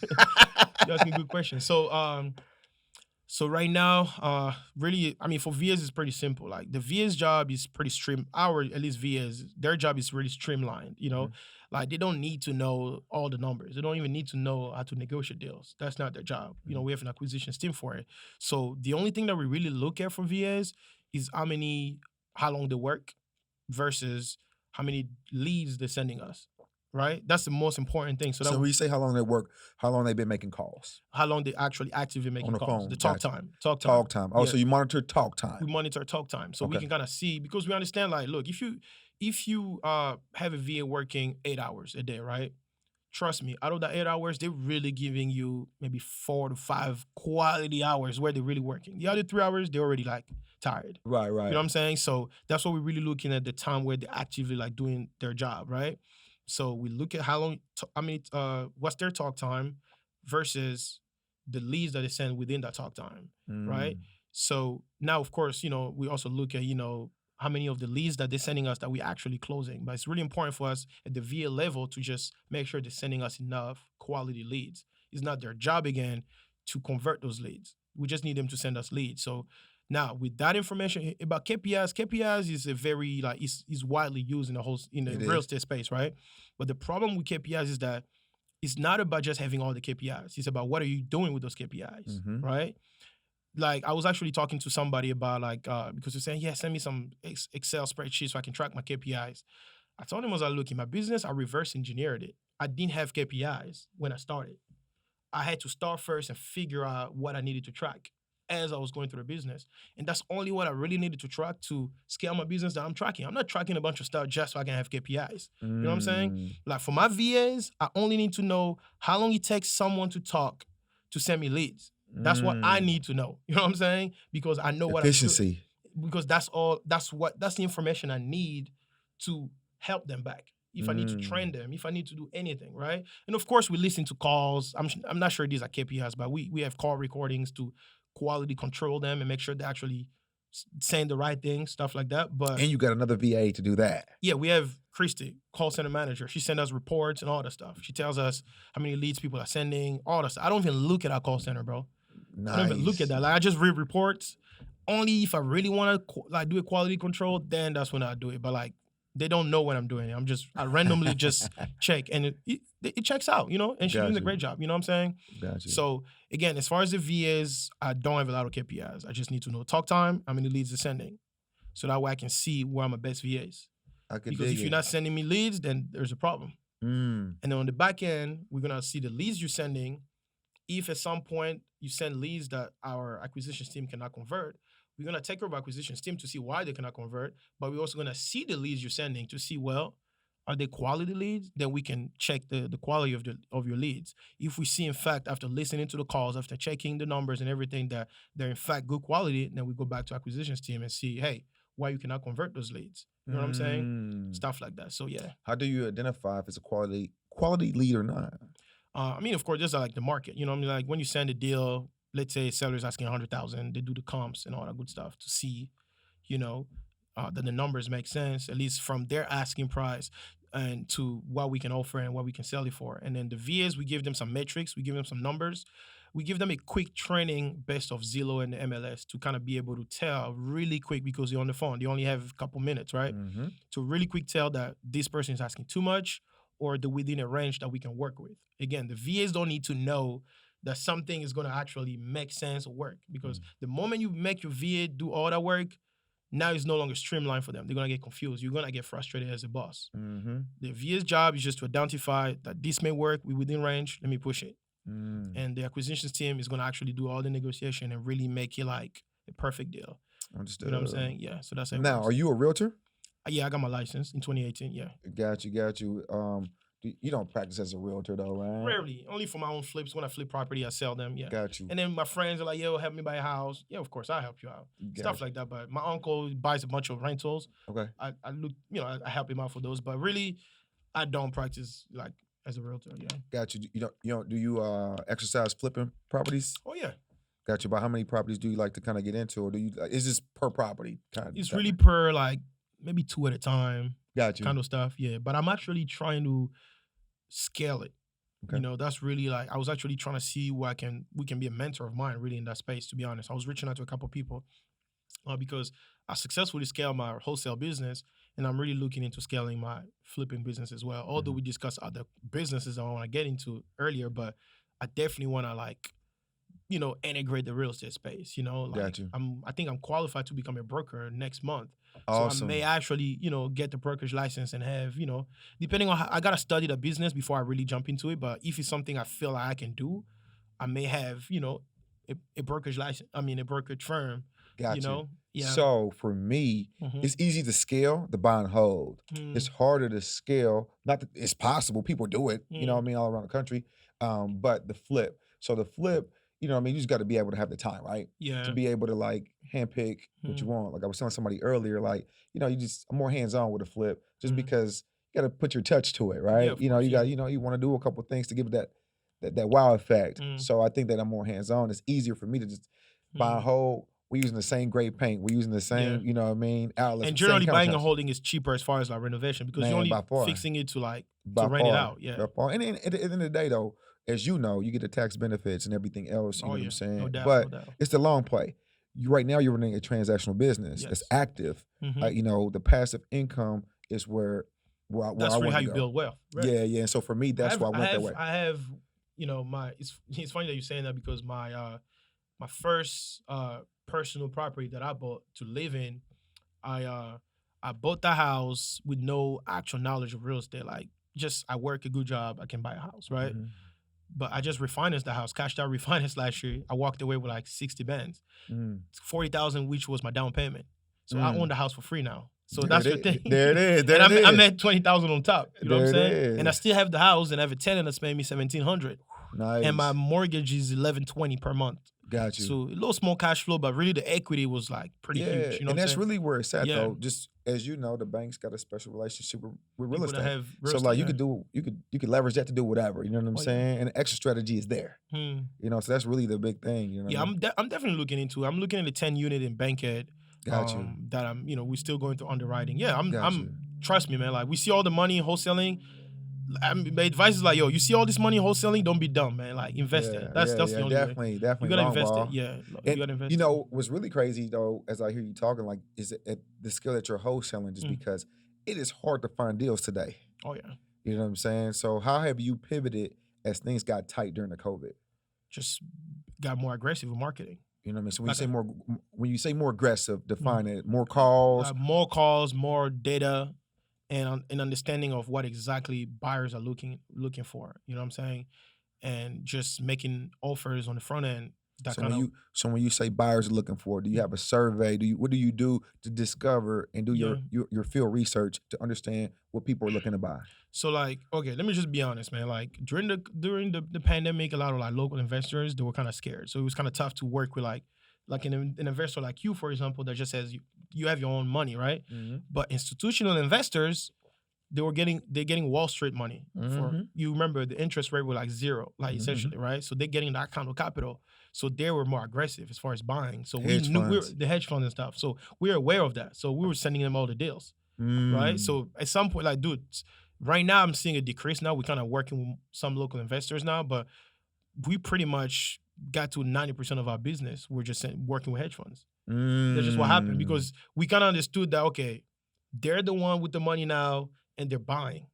You asking good questions. So right now, really, I mean, for VAs, it's pretty simple. Like the VA's job is pretty at least VAs, their job is really streamlined. Like they don't need to know all the numbers. They don't even need to know how to negotiate deals. That's not their job. We have an acquisitions team for it. So the only thing that we really look at for VAs is how long they work versus how many leads they're sending us. Right? That's the most important thing. So when you say how long they work, how long they've been making calls? How long they actually actively making On the calls. phone, The talk gotcha. time. Talk time. Talk time. Oh, Yeah. so you monitor talk time. We monitor talk time. So we Okay. can kind of see because we understand like, look, if you have a VA working 8 hours a day, right? Trust me, out of the 8 hours, they're really giving you maybe 4 to 5 quality hours where they're really working. The other 3 hours, they're already like tired. Right. You know what I'm saying? So that's what we're really looking at the time where they're actively like doing their job, right? So we look at how long, what's their talk time versus the leads that they send within that talk time, right? Mm. So now, of course, we also look at, how many of the leads that they're sending us that we're actually closing. But it's really important for us at the VA level to just make sure they're sending us enough quality leads. It's not their job again to convert those leads. We just need them to send us leads. So Now, with that information about KPIs is a very like is widely used in the whole in the It real is. estate space, right? But the problem with KPIs is that it's not about just having all the KPIs. It's about what are you doing with those KPIs, Mm-hmm. right? Like I was actually talking to somebody about like because they're saying, yeah, send me some Excel spreadsheet so I can track my KPIs. I told him I was like, look, in my business, I reverse engineered it. I didn't have KPIs when I started. I had to start first and figure out what I needed to track as I was going through the business. And that's only what I really needed to track to scale my business that I'm tracking. I'm not tracking a bunch of stuff just so I can have KPIs. You know what I'm saying? Mm. Like for my VAs, I only need to know how long it takes someone to talk to send me leads. That's what I Mm. need to know. You know what I'm saying? Because I know what I'm doing. Efficiency. Because that's the information I need to help them back. If I need to train Mm. them, if I need to do anything, right? And of course, we listen to calls. I'm not sure these are KPIs, but we have call recordings to quality control them and make sure they're actually saying the right thing, stuff like that. But And you got another VA to do that. yeah, we have Christy, call center manager. She sends us reports and all that stuff. She tells us how many leads people are sending, all that stuff. I don't even look at our call center, bro. I don't even look at Nice. that. Like I just read reports. Only if I really want to like do a quality control, then that's when I do it. But like they don't know when I'm doing it. I randomly just check, and it checks out, you know. And she's Got doing a you. great job. You know what I'm saying? Got you. So again, as far as the VAs, I don't have a lot of KPIs. I just need to know talk time, how many leads are sending, so that way I can see where I'm my best VAs. I could Because dig if you're it. not sending me leads, then there's a problem. Mm. And then on the back end, we're gonna see the leads you're sending. If at some point you send leads that our acquisitions team cannot convert, we're gonna take over acquisitions team to see why they cannot convert. But we're also gonna see the leads you're sending to see, well, are they quality leads? Then we can check the quality of your leads. If we see, in fact, after listening to the calls, after checking the numbers and everything, that they're in fact good quality, then we go back to acquisitions team and see, hey, why you cannot convert those leads. You know what I'm saying? Mm. Stuff like that. So yeah. How do you identify if it's a quality lead or not? I mean, of course, there's like the market. You know, what I mean, like when you send a deal, let's say seller's asking 100,000, they do the comps and all that good stuff to see, you know, that the numbers make sense at least from their asking price and to what we can offer and what we can sell it for. And then the VAs, we give them some metrics, we give them some numbers, we give them a quick training based off Zillow and the MLS to kind of be able to tell really quick because you're on the phone. They only have a couple minutes, right? Mm-hmm. To really quick tell that this person is asking too much or they're within a range that we can work with. Again, the VAs don't need to know that something is going to actually make sense or work because the moment you make your VA do all that work, now it's no longer streamlined for them. They're going to get confused. You're going to get frustrated as a boss. Mm-hmm. The VA's job is just to identify that this may work, we're within range, let me push it. Mm. And the acquisitions team is going to actually do all the negotiation and really make it like a perfect deal. Understood. You know what I'm saying? Yeah. So that's how it Now, works. are you a realtor? Yeah, I got my license in 2018. Yeah. Got you. You don't practice as a realtor though, right? Rarely, only for my own flips. When I flip property, I sell them. Yeah. Got you. And then my friends are like, "Yo, help me buy a house." Yeah, of course, I'll help you out. Stuff like that. But my uncle buys a bunch of rentals. Okay. I look, you know, I help him out for those. But really, I don't practice like as a realtor. Yeah. Got you. Do you exercise flipping properties? Oh yeah. Got you. About how many properties do you like to kind of get into, or do you? Is this per property kind of? It's really per like maybe 2 at a time. Got you. Kind of stuff. Yeah. But I'm actually trying to scale it. Okay. You know, that's really like I was actually trying to see where we can be a mentor of mine really in that space, to be honest. I was reaching out to a couple people because I successfully scaled my wholesale business and I'm really looking into scaling my flipping business as well. Although we discussed other businesses I want to get into earlier, but I definitely want to like, you know, integrate the real estate space, you know, like Got you. I think I'm qualified to become a broker next month. Awesome. So I may actually, you know, get the brokerage license and have, you know, depending on how I got to study the business before I really jump into it. But if it's something I feel like I can do, I may have, you know, a brokerage license. I mean, a brokerage firm, Got you know? Yeah. So for me, Mhm. it's easy to scale the buy and hold. Mm. It's harder to scale. Not that it's possible. People do it, you know what I mean, all around the country. But the flip. So the flip, you know what I mean, you just got to be able to have the time, right? Yeah. To be able to like handpick what you want. Like I was telling somebody earlier, like, you know, I'm more hands-on with a flip just because you got to put your touch to it, right? of You know, course, you got, you know, you want to do a couple things to give it that wow effect. So I think that I'm more hands-on. It's easier for me to just buy and hold. We're using the same grade paint. We're using the same, you know what I mean, outlets. And same generally buying and countertops. holding is cheaper as far as like renovation because you're Man, only by far. fixing it to like By to rent it far, out. Yeah. by far. And then at the end of the day, though, as you know, you get the tax benefits and everything else. You know what I'm saying? No doubt, But no doubt. it's the long play. you right now you're running a transactional business that's Yes. active. Hmm. You know, the passive income is where I That's really how wanted to you go. build wealth, right? Yeah, yeah. And so for me, that's why I went that way. I have, my. It's funny that you're saying that because my first personal property that I bought to live in, I uh I bought the house with no actual knowledge of real estate. Like, just I work a good job, I can buy a house, right? Mhm. But I just refinanced the house, cashed out refinance last year. I walked away with like 60 bands, Mm. 40,000, which was my down payment. So I own Mm. the house for free now. So There that's it the is. thing. There it is. And There it I'm is. at 20,000 on top. You know what I'm There it saying? And I is. still have the house and I have a tenant that's paying me 1,700. And my Nice. mortgage is 1120 per month. Got you. So a little small cash flow, but really the equity was like pretty Yeah, huge. You know what and I'm that's saying? really where it's at Yeah. though. Just as you know, the bank's got a special relationship with real People that estate. have real So like estate, you yeah. could do you could leverage that to do whatever. You know what I'm Oh yeah. saying? And the extra strategy is there. Hmm. You know, so that's really the big thing. You know what Yeah, I mean? I'm definitely looking into it. I'm looking at the 10 unit in Bankhead. Got you. That we're still going through underwriting. Yeah, Got you. trust me, man. Like, we see all the money wholesaling. My advice is like, yo, you see all this money wholesaling, don't be dumb, man. Like, invest it. Yeah, That's yeah, the yeah. only way. Definitely, You definitely gotta long invest it. ball. Yeah, you And gotta you invest it. know what's really crazy though, as I hear you talking, like, is it at the skill that you're wholesaling, just Mm. because it is hard to find deals today. Oh yeah. You know what I'm saying? So how have you pivoted as things got tight during the COVID? Just got more aggressive with marketing. You know what I mean? So Like, when you say more aggressive, mhm. define it. More calls. More calls, more data, and an understanding of what exactly buyers are looking for. You know what I'm saying? And just making offers on the front end that So kind of. when you say buyers are looking for, do you have a survey? What do you do to discover and do Yeah. your field research to understand what people are looking to buy? So, like, okay, let me just be honest, man. Like, during the pandemic, a lot of like local investors, they were kind of scared. So it was kind of tough to work with like an investor like you, for example, that just says you have your own money, right? Mm-hmm. But institutional investors, they're getting Wall Street money for, Mm-hmm. you remember the interest rate was like zero, like, Mm-hmm. essentially, right? So they're getting that kind of capital. So they were more aggressive as far as buying. So we Hedge knew funds. the hedge funds and stuff. So we were aware of that. So we were sending them all the deals, right? Mm. So at some point, like, dude, right now I'm seeing a decrease now. We're kind of working with some local investors now, but we pretty much got to 90% of our business. We're just working with hedge funds. That's just what happened, Mm. because we kind of understood that, okay, they're the one with the money now and they're buying.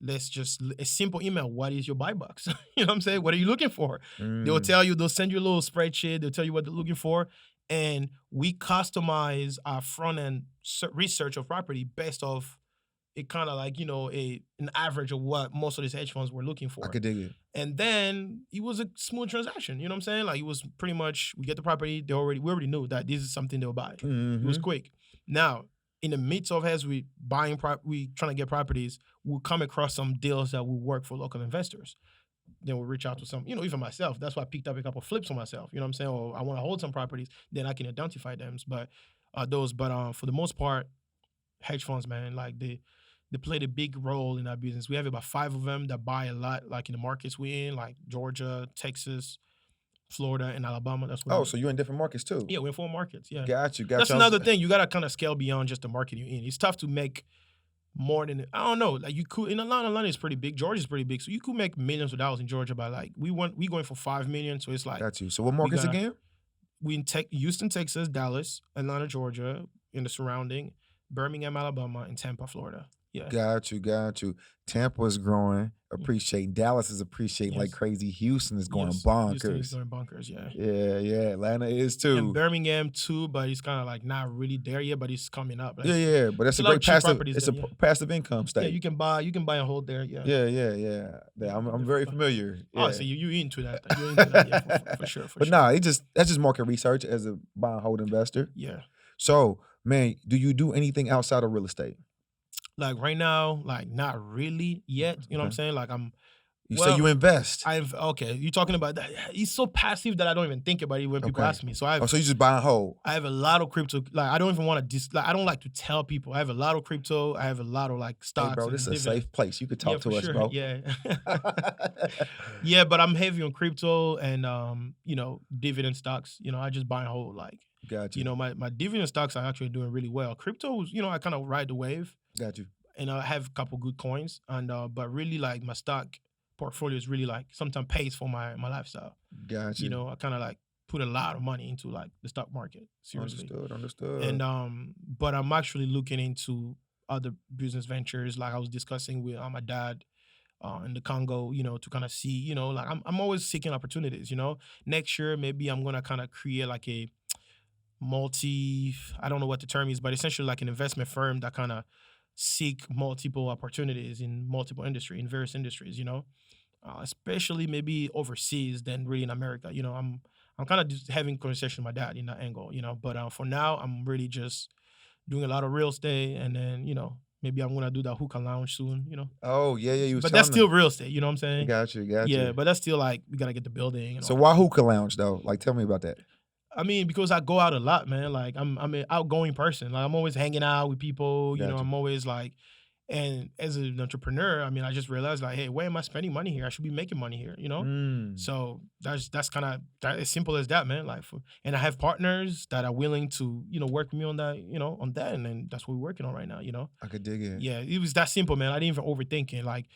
Let's just a simple email. What is your buy box? You know what I'm saying? What are you looking for? They'll Mm. tell you, they'll send you a little spreadsheet. They'll tell you what they're looking for. And we customize our front end research of property based off it, kind of like, an average of what most of these hedge funds were looking I for. could dig it. And then it was a smooth transaction. You know what I'm saying? Like, it was pretty much, we get the property, we already knew that this is something they'll buy. It was Mm-hmm. quick. Now, in the midst of, as we we trying to get properties, we'll come across some deals that will work for local investors. Then we'll reach out to some, even myself. That's why I picked up a couple flips for myself. You know what I'm saying? Or I want to hold some properties, then I can identify them. But for the most part, hedge funds, man, like, they played a big role in our business. We have about 5 of them that buy a lot, like in the markets we're in, like Georgia, Texas, Florida, and Alabama. That's where Oh, so you're in different markets too. yeah, we're in 4 markets. Yeah. Got you. Got That's you. another thing. You gotta kind of scale beyond just the market you're in. It's tough to make more than, I don't know. Like, you could in Atlanta is pretty big. Georgia's pretty big, so you could make millions of dollars in Georgia by, like, we going for 5 million. So it's like, Got you. So what markets gotta- again? we in Houston, Texas, Dallas, Atlanta, Georgia, in the surrounding, Birmingham, Alabama, and Tampa, Florida. Yeah. Got you. Got you. Tampa is growing. Appreciate. Dallas is appreciating like Yes. crazy. Houston is going Yes, Houston is bonkers. going bonkers. Yeah. Yeah, yeah. Atlanta is And too. Birmingham too, but it's kind of like not really there yet, but it's coming up. Like, Yeah, yeah. But that's it's a a lot great of cheap passive. properties It's there, a yeah. passive income Yeah, state. you can buy and hold there. Yeah. Yeah, yeah, yeah. Yeah, I'm very familiar. Oh, Yeah. so you into that? You're into that? Yeah, for sure. For But sure. nah, that's just market research as a buy and hold investor. Yeah. So, man, do you do anything outside of real estate? Like, right now, like, not really yet. You know what I'm Okay. saying? Like, You say you invest. okay. You're talking about that. He's so passive that I don't even think about it when people Okay. ask me. So Oh, so you just buy and hold. I have a lot of crypto. Like, I don't even want to like, I don't like to tell people. I have a lot of crypto. I have a lot of, like, Hey, stocks. bro, and this is a dividends. safe place. You could talk to for us, sure. bro. Yeah. Yeah, but I'm heavy on crypto and dividend stocks. I just buy and hold. Like, Got you. my dividend stocks are actually doing really well. Crypto, I kind of ride the wave, Got you. and I have a couple good coins. And but really, like, my stock portfolio is really, like, sometimes pays for my lifestyle. Got you. I kind of like put a lot of money into like the stock market, seriously. Understood, And understood. but I'm actually looking into other business ventures, like I was discussing with my dad in the Congo, to kind of see, like I'm always seeking opportunities. Next year maybe I'm gonna kind of create like a multi, I don't know what the term is, but essentially like an investment firm that kind of seek multiple opportunities in multiple industry, in various industries. Especially maybe overseas than really in America. I'm kind of just having conversation with my dad in that angle. But for now I'm really just doing a lot of real estate, and then maybe I'm gonna do that hookah lounge soon. Oh, yeah, yeah, you was But that's telling me. still real estate. You know what I'm I saying? got you, got Yeah, you. but that's still like we gotta get the building and all So that. why hookah lounge though? Like, tell me about that. I mean, because I go out a lot, man. Like I'm an outgoing person. Like I'm always hanging out with people. Got you. I'm always like, and as an entrepreneur, I mean, I just realized like, hey, why am I spending money here? I should be making money here. Mm. So that's kind of that as simple as that, man. Like, and I have partners that are willing to work with me on that, and then that's what we're working on right now. I could dig it. Yeah, it was that simple, man. I didn't even overthink it. Like,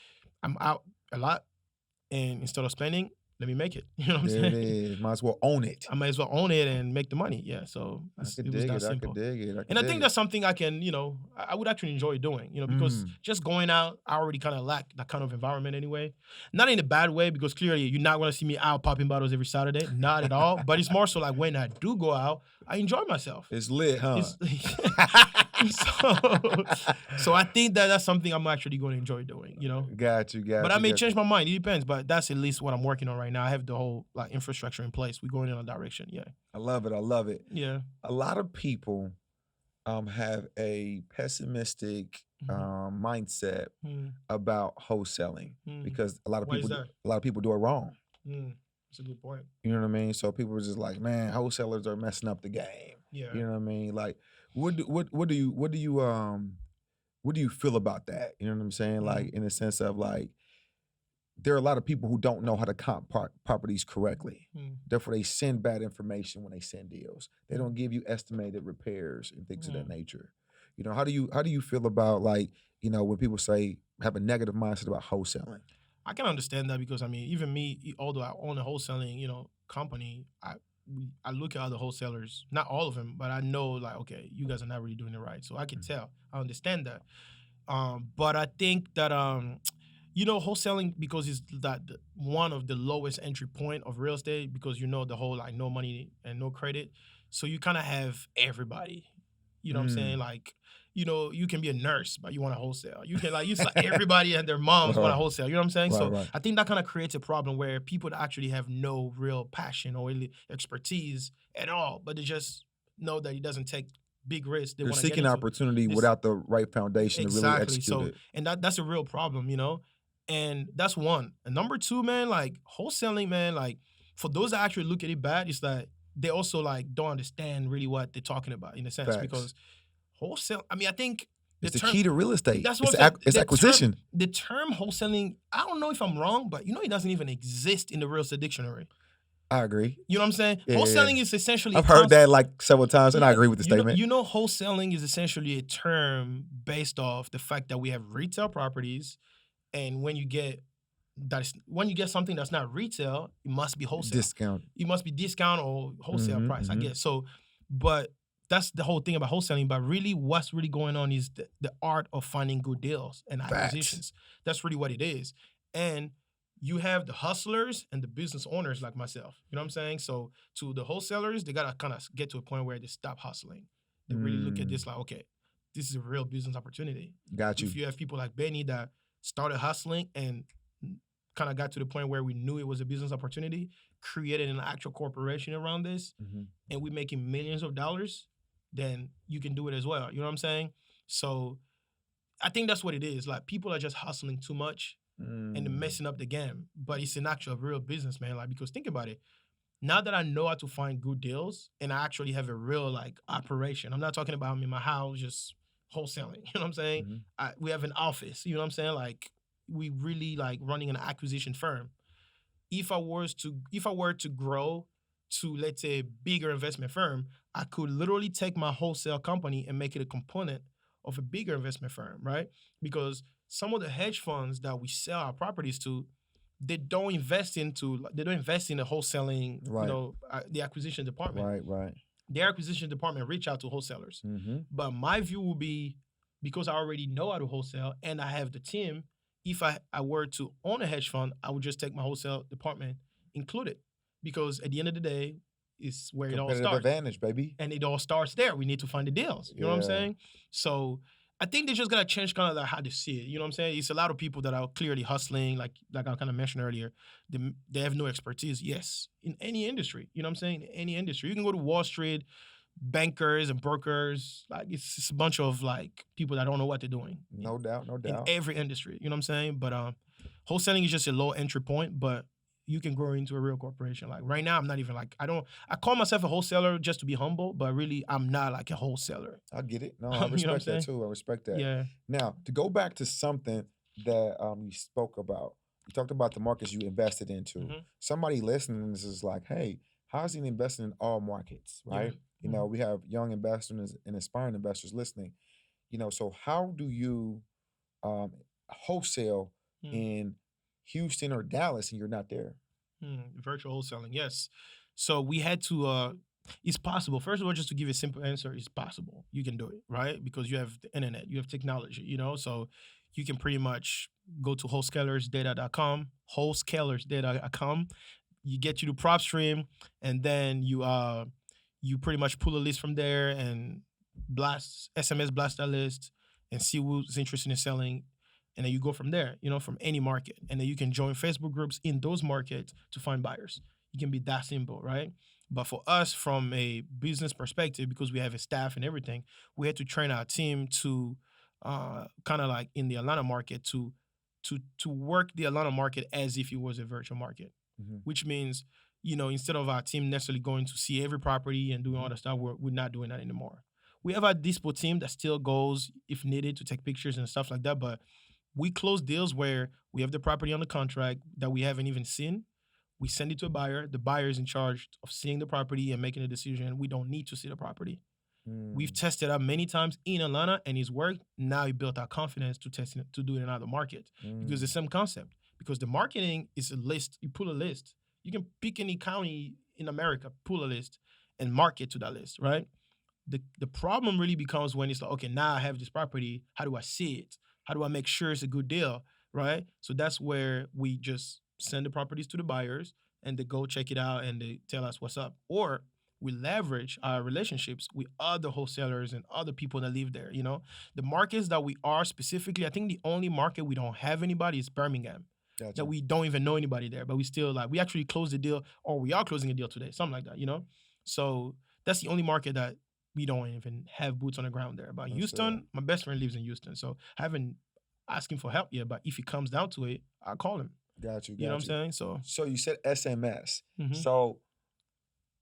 I'm out a lot, and instead of spending, let me make it. You know what I'm There it saying? is. Might as well own it. I might as well own it and make the money. Yeah, so I could it was dig that it. I could simple. dig it. I And could I dig think it. that's something I can, I would actually enjoy doing, because Mm. just going out, I already kind of lack that kind of environment anyway. Not in a bad way, because clearly you're not going to see me out popping bottles every Saturday. Not at all. But it's more so like when I do go out, I enjoy myself. It's lit, huh? It's so, so I think that that's something I'm actually going to enjoy doing. Got you, But got I you, may got you. change my mind. It depends. But that's at least what I'm working on right now. I have the whole like infrastructure in place. We're going in a direction. Yeah. I love it. I love it. Yeah. A lot of people have a pessimistic Mhm. mindset Mm, about wholesaling mm. because Why is that? a lot of people do it wrong. Mm, that's a good point. You know what I mean? So people are just like, man, wholesalers are messing up the game. Yeah. You know what I mean? Like, what do you feel about that? You know what I'm saying? Mm, Like in the sense of like there are a lot of people who don't know how to comp properties correctly. mm, Therefore, they send bad information when they send deals. They mm, don't give you estimated repairs and things of that mm. nature. How do you feel about like when people say have a negative mindset about wholesaling? I can understand that because I mean, even me, although I own a wholesaling, company, I look at other wholesalers, not all of them, but I know like, okay, you guys are not really doing it right. So I can tell. I understand that. But I think that wholesaling because it's one of the lowest entry point of real estate because the whole like no money and no credit. So you kind of have everybody. You know what I'm saying? Mm, Like, you can be a nurse, but you want to wholesale. You can like it's like everybody and their moms want to right, wholesale. You know what I'm saying? right, So right. I think that kind of creates a problem where people that actually have no real passion or really expertise at all, but they just know that it doesn't take big risks they They're want to get seeking into. opportunity This without the right foundation to really exactly. execute So it. and that's a real problem. And that's one. And number two, man, like wholesaling, man, like for those that actually look at it bad, it's that they also like don't understand really what they're talking about in a sense Facts. because wholesale. I mean, I think the It's the term. key to real estate. That's what I'm saying. It's acquisition. The term wholesaling. I don't know if I'm wrong, but it doesn't even exist in the real estate dictionary. I agree. You know what I'm saying? Yeah, yeah, yeah. Wholesaling is essentially a I've heard concept. that like several times, and I Yeah, agree with the statement. wholesaling is essentially a term based off the fact that we have retail properties, and when you get something that's not retail, it must be wholesale. Discount. It must be discount or wholesale Mhm, price, I mhm. guess. So, but that's the whole thing about wholesaling. But really, what's really going on is the art of finding good deals and Facts. acquisitions. That's really what it is. And you have the hustlers and the business owners like myself. You know what I'm saying? So to the wholesalers, they gotta kind of get to a point where they stop hustling. They really look at Mm, this like, okay, this is a real business opportunity. got If you. you have people like Béni that started hustling and kind of got to the point where we knew it was a business opportunity, created an actual corporation around this, Mhm. and we're making millions of dollars, then you can do it as well. You know what I'm saying? So I think that's what it is. Like people are just hustling too much and Mm. messing up the game. But it's an actual real business, man. Like because think about it. Now that I know how to find good deals and I actually have a real like operation, I'm not talking about I'm in my house just wholesaling. You know what I'm saying? Mhm. We have an office. You know what I'm saying? Like we really like running an acquisition firm. If I were to grow to let's say a bigger investment firm, I could literally take my wholesale company and make it a component of a bigger investment firm, right? Because some of the hedge funds that we sell our properties to, they don't invest in the wholesaling, Right. the acquisition department. Right. Their acquisition department reach out to wholesalers. Mm-hmm. But my view will be, because I already know how to wholesale and I have the team, if I were to own a hedge fund, I would just take my wholesale department included. Because at the end of the day, it's where it all Competitive starts. advantage, baby. And it all starts there. We need to find the deals. You know what I'm Yeah. saying? So I think they're just gonna change kind of like how they see it. You know what I'm saying? It's a lot of people that are clearly hustling, like I kind of mentioned earlier. They have no expertise. Yes, in any industry. You know what I'm saying? In any industry, you can go to Wall Street, bankers and brokers. Like it's just a bunch of like people that don't know what they're doing. No doubt. No In doubt. every industry. You know what I'm saying? But wholesaling is just a low entry point, but you can grow into a real corporation. Like right now, I'm not even like I call myself a wholesaler just to be humble, but really I'm not like a wholesaler. I get it. No, I You know what I'm respect that saying? too. I respect that. Yeah. Now, to go back to something that you spoke about, you talked about the markets you invested into. Mhm. Somebody listening is like, hey, how's he investing in all markets, Yeah. right? You know, we have young investors and aspiring investors listening. You know, so how do you wholesale Mm. in Houston or Dallas and you're not there? Virtual wholesaling, yes. So we had to. It's possible. First of all, just to give a simple answer, it's possible. You can do it, right? Because you have the internet, you have technology, so you can pretty much go to wholescalersdata.com. You get you to prop stream, and then you pretty much pull a list from there and blast that list and see who's interested in selling, and then you go from there, from any market, and then you can join Facebook groups in those markets to find buyers. You can be that simple, right? But for us, from a business perspective, because we have a staff and everything, we had to train our team to kind of like in the Atlanta market to work the Atlanta market as if it was a virtual market, Mm-hmm. which means, instead of our team necessarily going to see every property and doing all that stuff, we're not doing that anymore. We have our dispo team that still goes if needed to take pictures and stuff like that, but we close deals where we have the property on the contract that we haven't even seen. We send it to a buyer. The buyer is in charge of seeing the property and making a decision. We don't need to see the property. We've tested out many times in Atlanta and it's worked. Now we built our confidence to test it, to do it in other markets because the same concept. Because the marketing is a list. You pull a list. You can pick any county in America, pull a list, and market to that list, right? The problem really becomes when it's like, okay, now I have this property. How do I see it? How do I make sure it's a good deal, right? So that's where we just send the properties to the buyers and they go check it out and they tell us what's up. Or we leverage our relationships with other wholesalers and other people that live there. The markets that we are specifically, I think the only market we don't have anybody is Birmingham. Gotcha. That we don't even know anybody there, but we still we actually closed the deal, or we are closing a deal today, something like that. So that's the only market that we don't even have boots on the ground there. But Houston, my best friend lives in Houston, so I haven't asked him for help yet. But if it comes down to it, I'll call him. Got you. You know what I'm saying? So you said SMS. Mhm. So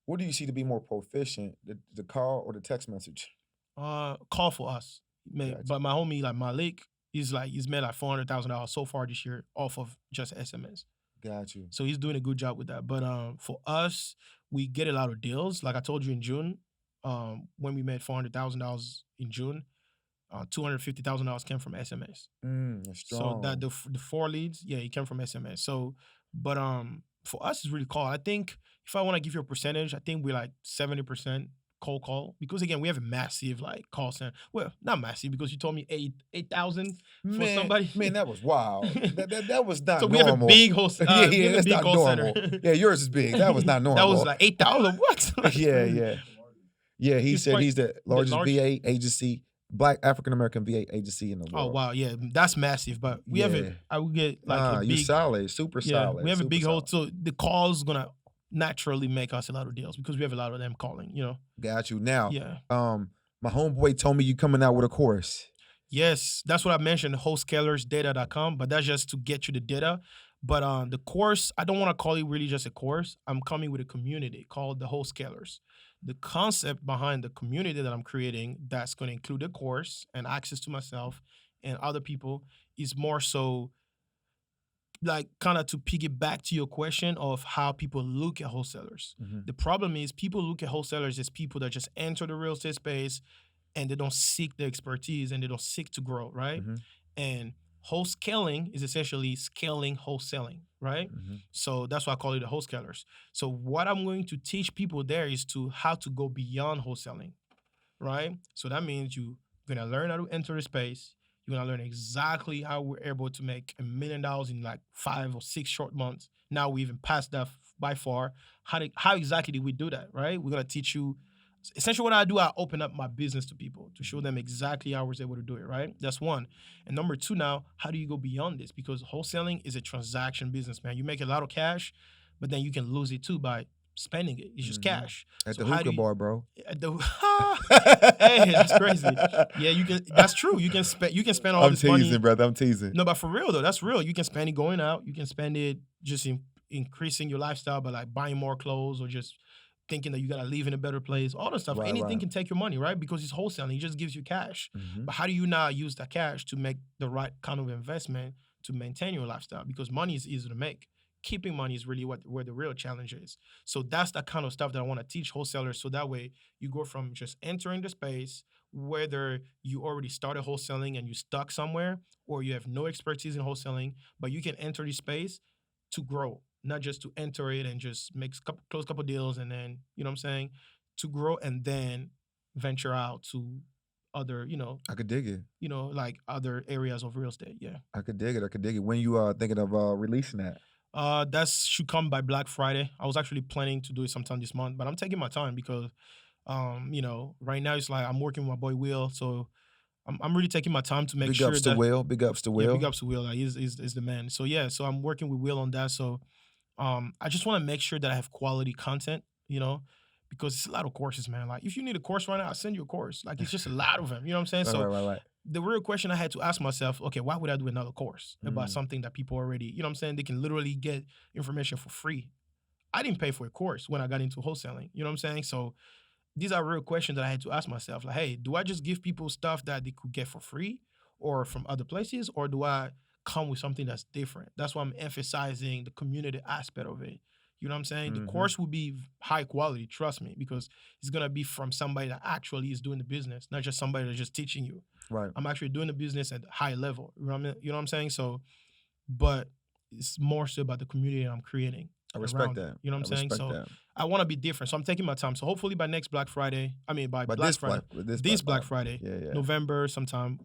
what do you see to be more proficient, the call or the text message? Call for us, man. Gotcha. But my homie, like Malik, he's made like $400,000 so far this year off of just SMS. Got you. So he's doing a good job with that. But for us, we get a lot of deals. Like I told you in June, when we made $400,000 in June, $250,000 came from SMS. That's So strong. that the 4 leads, yeah, it came from SMS. So, but for us, it's really cool. I think if I want to give you a percentage, I think we're like 70% cold call, because again, we have a massive like call center. Well, not massive, because you told me 8,000 for somebody. Man, that was wild. that was not So we normal. have a big host. Yeah, we have a that's big not call normal. center. Yeah, yours is big. That was not normal. That was like 8,000. What? Like, yeah. Yeah, he He's said probably he's the largest VA agency, Black African American VA agency in the Oh world. wow, yeah, that's massive. But we have Yeah. I would get like a you big, solid, super solid. we have a super big solid. host. So the calls gonna naturally make us a lot of deals because we have a lot of them calling. Got you. Now, Yeah. my homeboy told me you coming out with a course. Yes, that's what I mentioned, wholescalersdata.com, but that's just to get you the data. But the course, I don't want to call it really just a course. I'm coming with a community called the Wholescalers. The concept behind the community that I'm creating, that's going to include the course and access to myself and other people, is more so like kind of to piggyback to your question of how people look at wholesalers. Mhm. The problem is people look at wholesalers as people that just enter the real estate space and they don't seek the expertise and they don't seek to grow, right? Mhm. And wholesaling is essentially scaling wholesaling. right? Mhm. So that's why I call it the wholesalers. So what I'm going to teach people there is to how to go beyond wholesaling, right? So that means you're gonna learn how to enter the space. You're gonna learn exactly how we're able to make $1 million in like 5 or 6 short months. Now we even passed that by far. How exactly did we do that, right? We're gonna teach you. Essentially, what I do, I open up my business to people to show them exactly how I was able to do it, right? That's one. And number two, now, how do you go beyond this? Because wholesaling is a transaction business, man. You make a lot of cash, but then you can lose it too by spending it. It's just Mhm. cash. At So the how do hookah you bar, bro. the Hey, that's crazy. Yeah, you can. That's true. You can spend all I'm this money. teasing, brother. I'm teasing. No, but for real though, that's real. You can spend it going out. You can spend it just increasing your lifestyle by like buying more clothes or just thinking that you gotta live in a better place. All that stuff. Right, Anything right. can take your money, right? Because it's wholesaling. It just gives you cash. Mhm. But how do you now use that cash to make the right kind of investment to maintain your lifestyle? Because money is easy to make. Keeping money is really where the real challenge is. So that's the kind of stuff that I want to teach wholesalers. So that way you go from just entering the space, whether you already started wholesaling and you stuck somewhere, or you have no expertise in wholesaling, but you can enter the space to grow, not just to enter it and just make close couple deals and then, you know what I'm saying, to grow and then venture out to other, I could dig it. like other areas of real estate. Yeah. I could dig it. I could dig it. When you thinking of releasing that? That should come by Black Friday. I was actually planning to do it sometime this month, but I'm taking my time because, right now it's like I'm working with my boy Will, so I'm really taking my time to make Big sure ups to that Will. Big ups to yeah, big Will. ups to Will. Like is the man. So yeah, so I'm working with Will on that. So I just want to make sure that I have quality content, because it's a lot of courses, man. Like if you need a course right now, I'll send you a course. Like it's just a lot of them. You know what I'm saying? Right, right, So right, right. the real question I had to ask myself, okay, why would I do another course about Mm. something that people already, you know what I'm saying? They can literally get information for free. I didn't pay for a course when I got into wholesaling. You know what I'm saying? So these are real questions that I had to ask myself. Like, hey, do I just give people stuff that they could get for free or from other places, or do I come with something that's different? That's why I'm emphasizing the community aspect of it. You know what I'm saying? The Mhm. course will be high quality, trust me, because it's gonna be from somebody that actually is doing the business, not just somebody that's just teaching you. Right. I'm actually doing the business at a high level. You know what I'm saying? So, but it's more so about the community I'm creating I respect around it. that. You know what I I'm saying? respect So that. I want to be different. So I'm taking my time. So hopefully by next Black Friday, I mean by But Black Friday, this this Black Black Friday. Friday, Yeah, yeah. November sometime.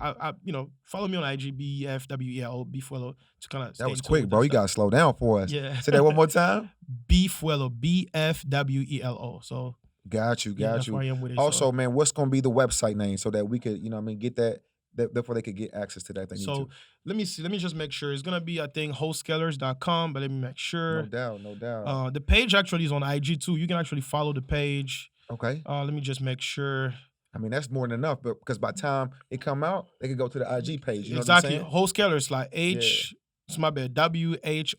Follow me on IG BFWELO Fwelo to kind of That stay was in tune quick, with bro. that You stuff. gotta slow down for us. Yeah. Say that one more time. Fwelo BFWELO. So Got you, yeah, got that's where you. I am with it. So Also, man, what's gonna be the website name so that we could, get that before they could get access to that if they need so to. let me see. Let me just make sure. It's gonna be I think hostcalers.com, but let me make No sure. doubt, no doubt. The page actually is on IG too. You can actually follow the page. Okay. Let me just make sure. I mean, that's more than enough, but because by the time it come out, they could go to the IG page. You know what I'm Exactly. saying? Wholesalers like Yeah. it's my bad. WHOLESCALERS.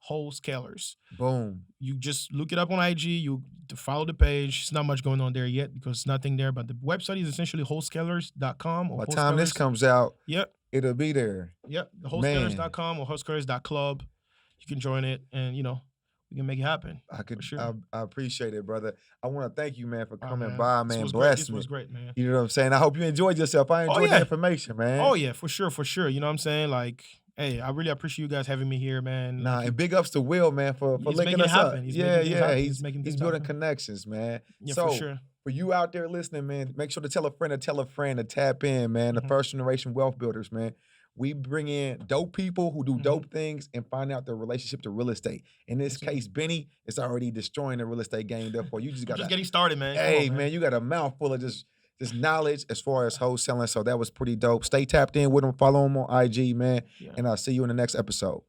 Wholesalers. Boom. You just look it up on IG. You to follow the page. It's not much going on there yet because it's nothing there. But the website is essentially wholescalers.com or By the time this wholesalers. comes out, Yep. it'll be there. Yep. The Man, wholescalers.com or wholescalers.club. You can join it and we can make it happen. I For could sure. I appreciate it, brother. I want to thank you, man, for Oh coming man. by, This man, was great. This blessing was it. great, man. You know what I'm saying? I hope you enjoyed yourself. I Oh enjoyed the yeah. information, man. Oh yeah, for sure, for sure. You know what I'm saying? Like, hey, I really appreciate you guys having me here, man. Nah, Like and big ups to Will, man, for he's linking making it us up. happen. He's Yeah, making things yeah. happen. He's making He's things building happen. connections, man. Yeah, for So sure. for you out there listening, man, make sure to tell a friend to tap in, man. The Mhm. first generation wealth builders, man. We bring in dope people who do Mhm. dope things and find out their relationship to real estate. In this Yes, sir. case, Benny is already destroying the real estate game. Therefore, you just I'm got just to, getting started, man. Come hey, on, man. man, you got a mouthful of just knowledge as far as wholesaling. So that was pretty dope. Stay tapped in with them. Follow them on IG, man. Yeah. And I'll see you in the next episode.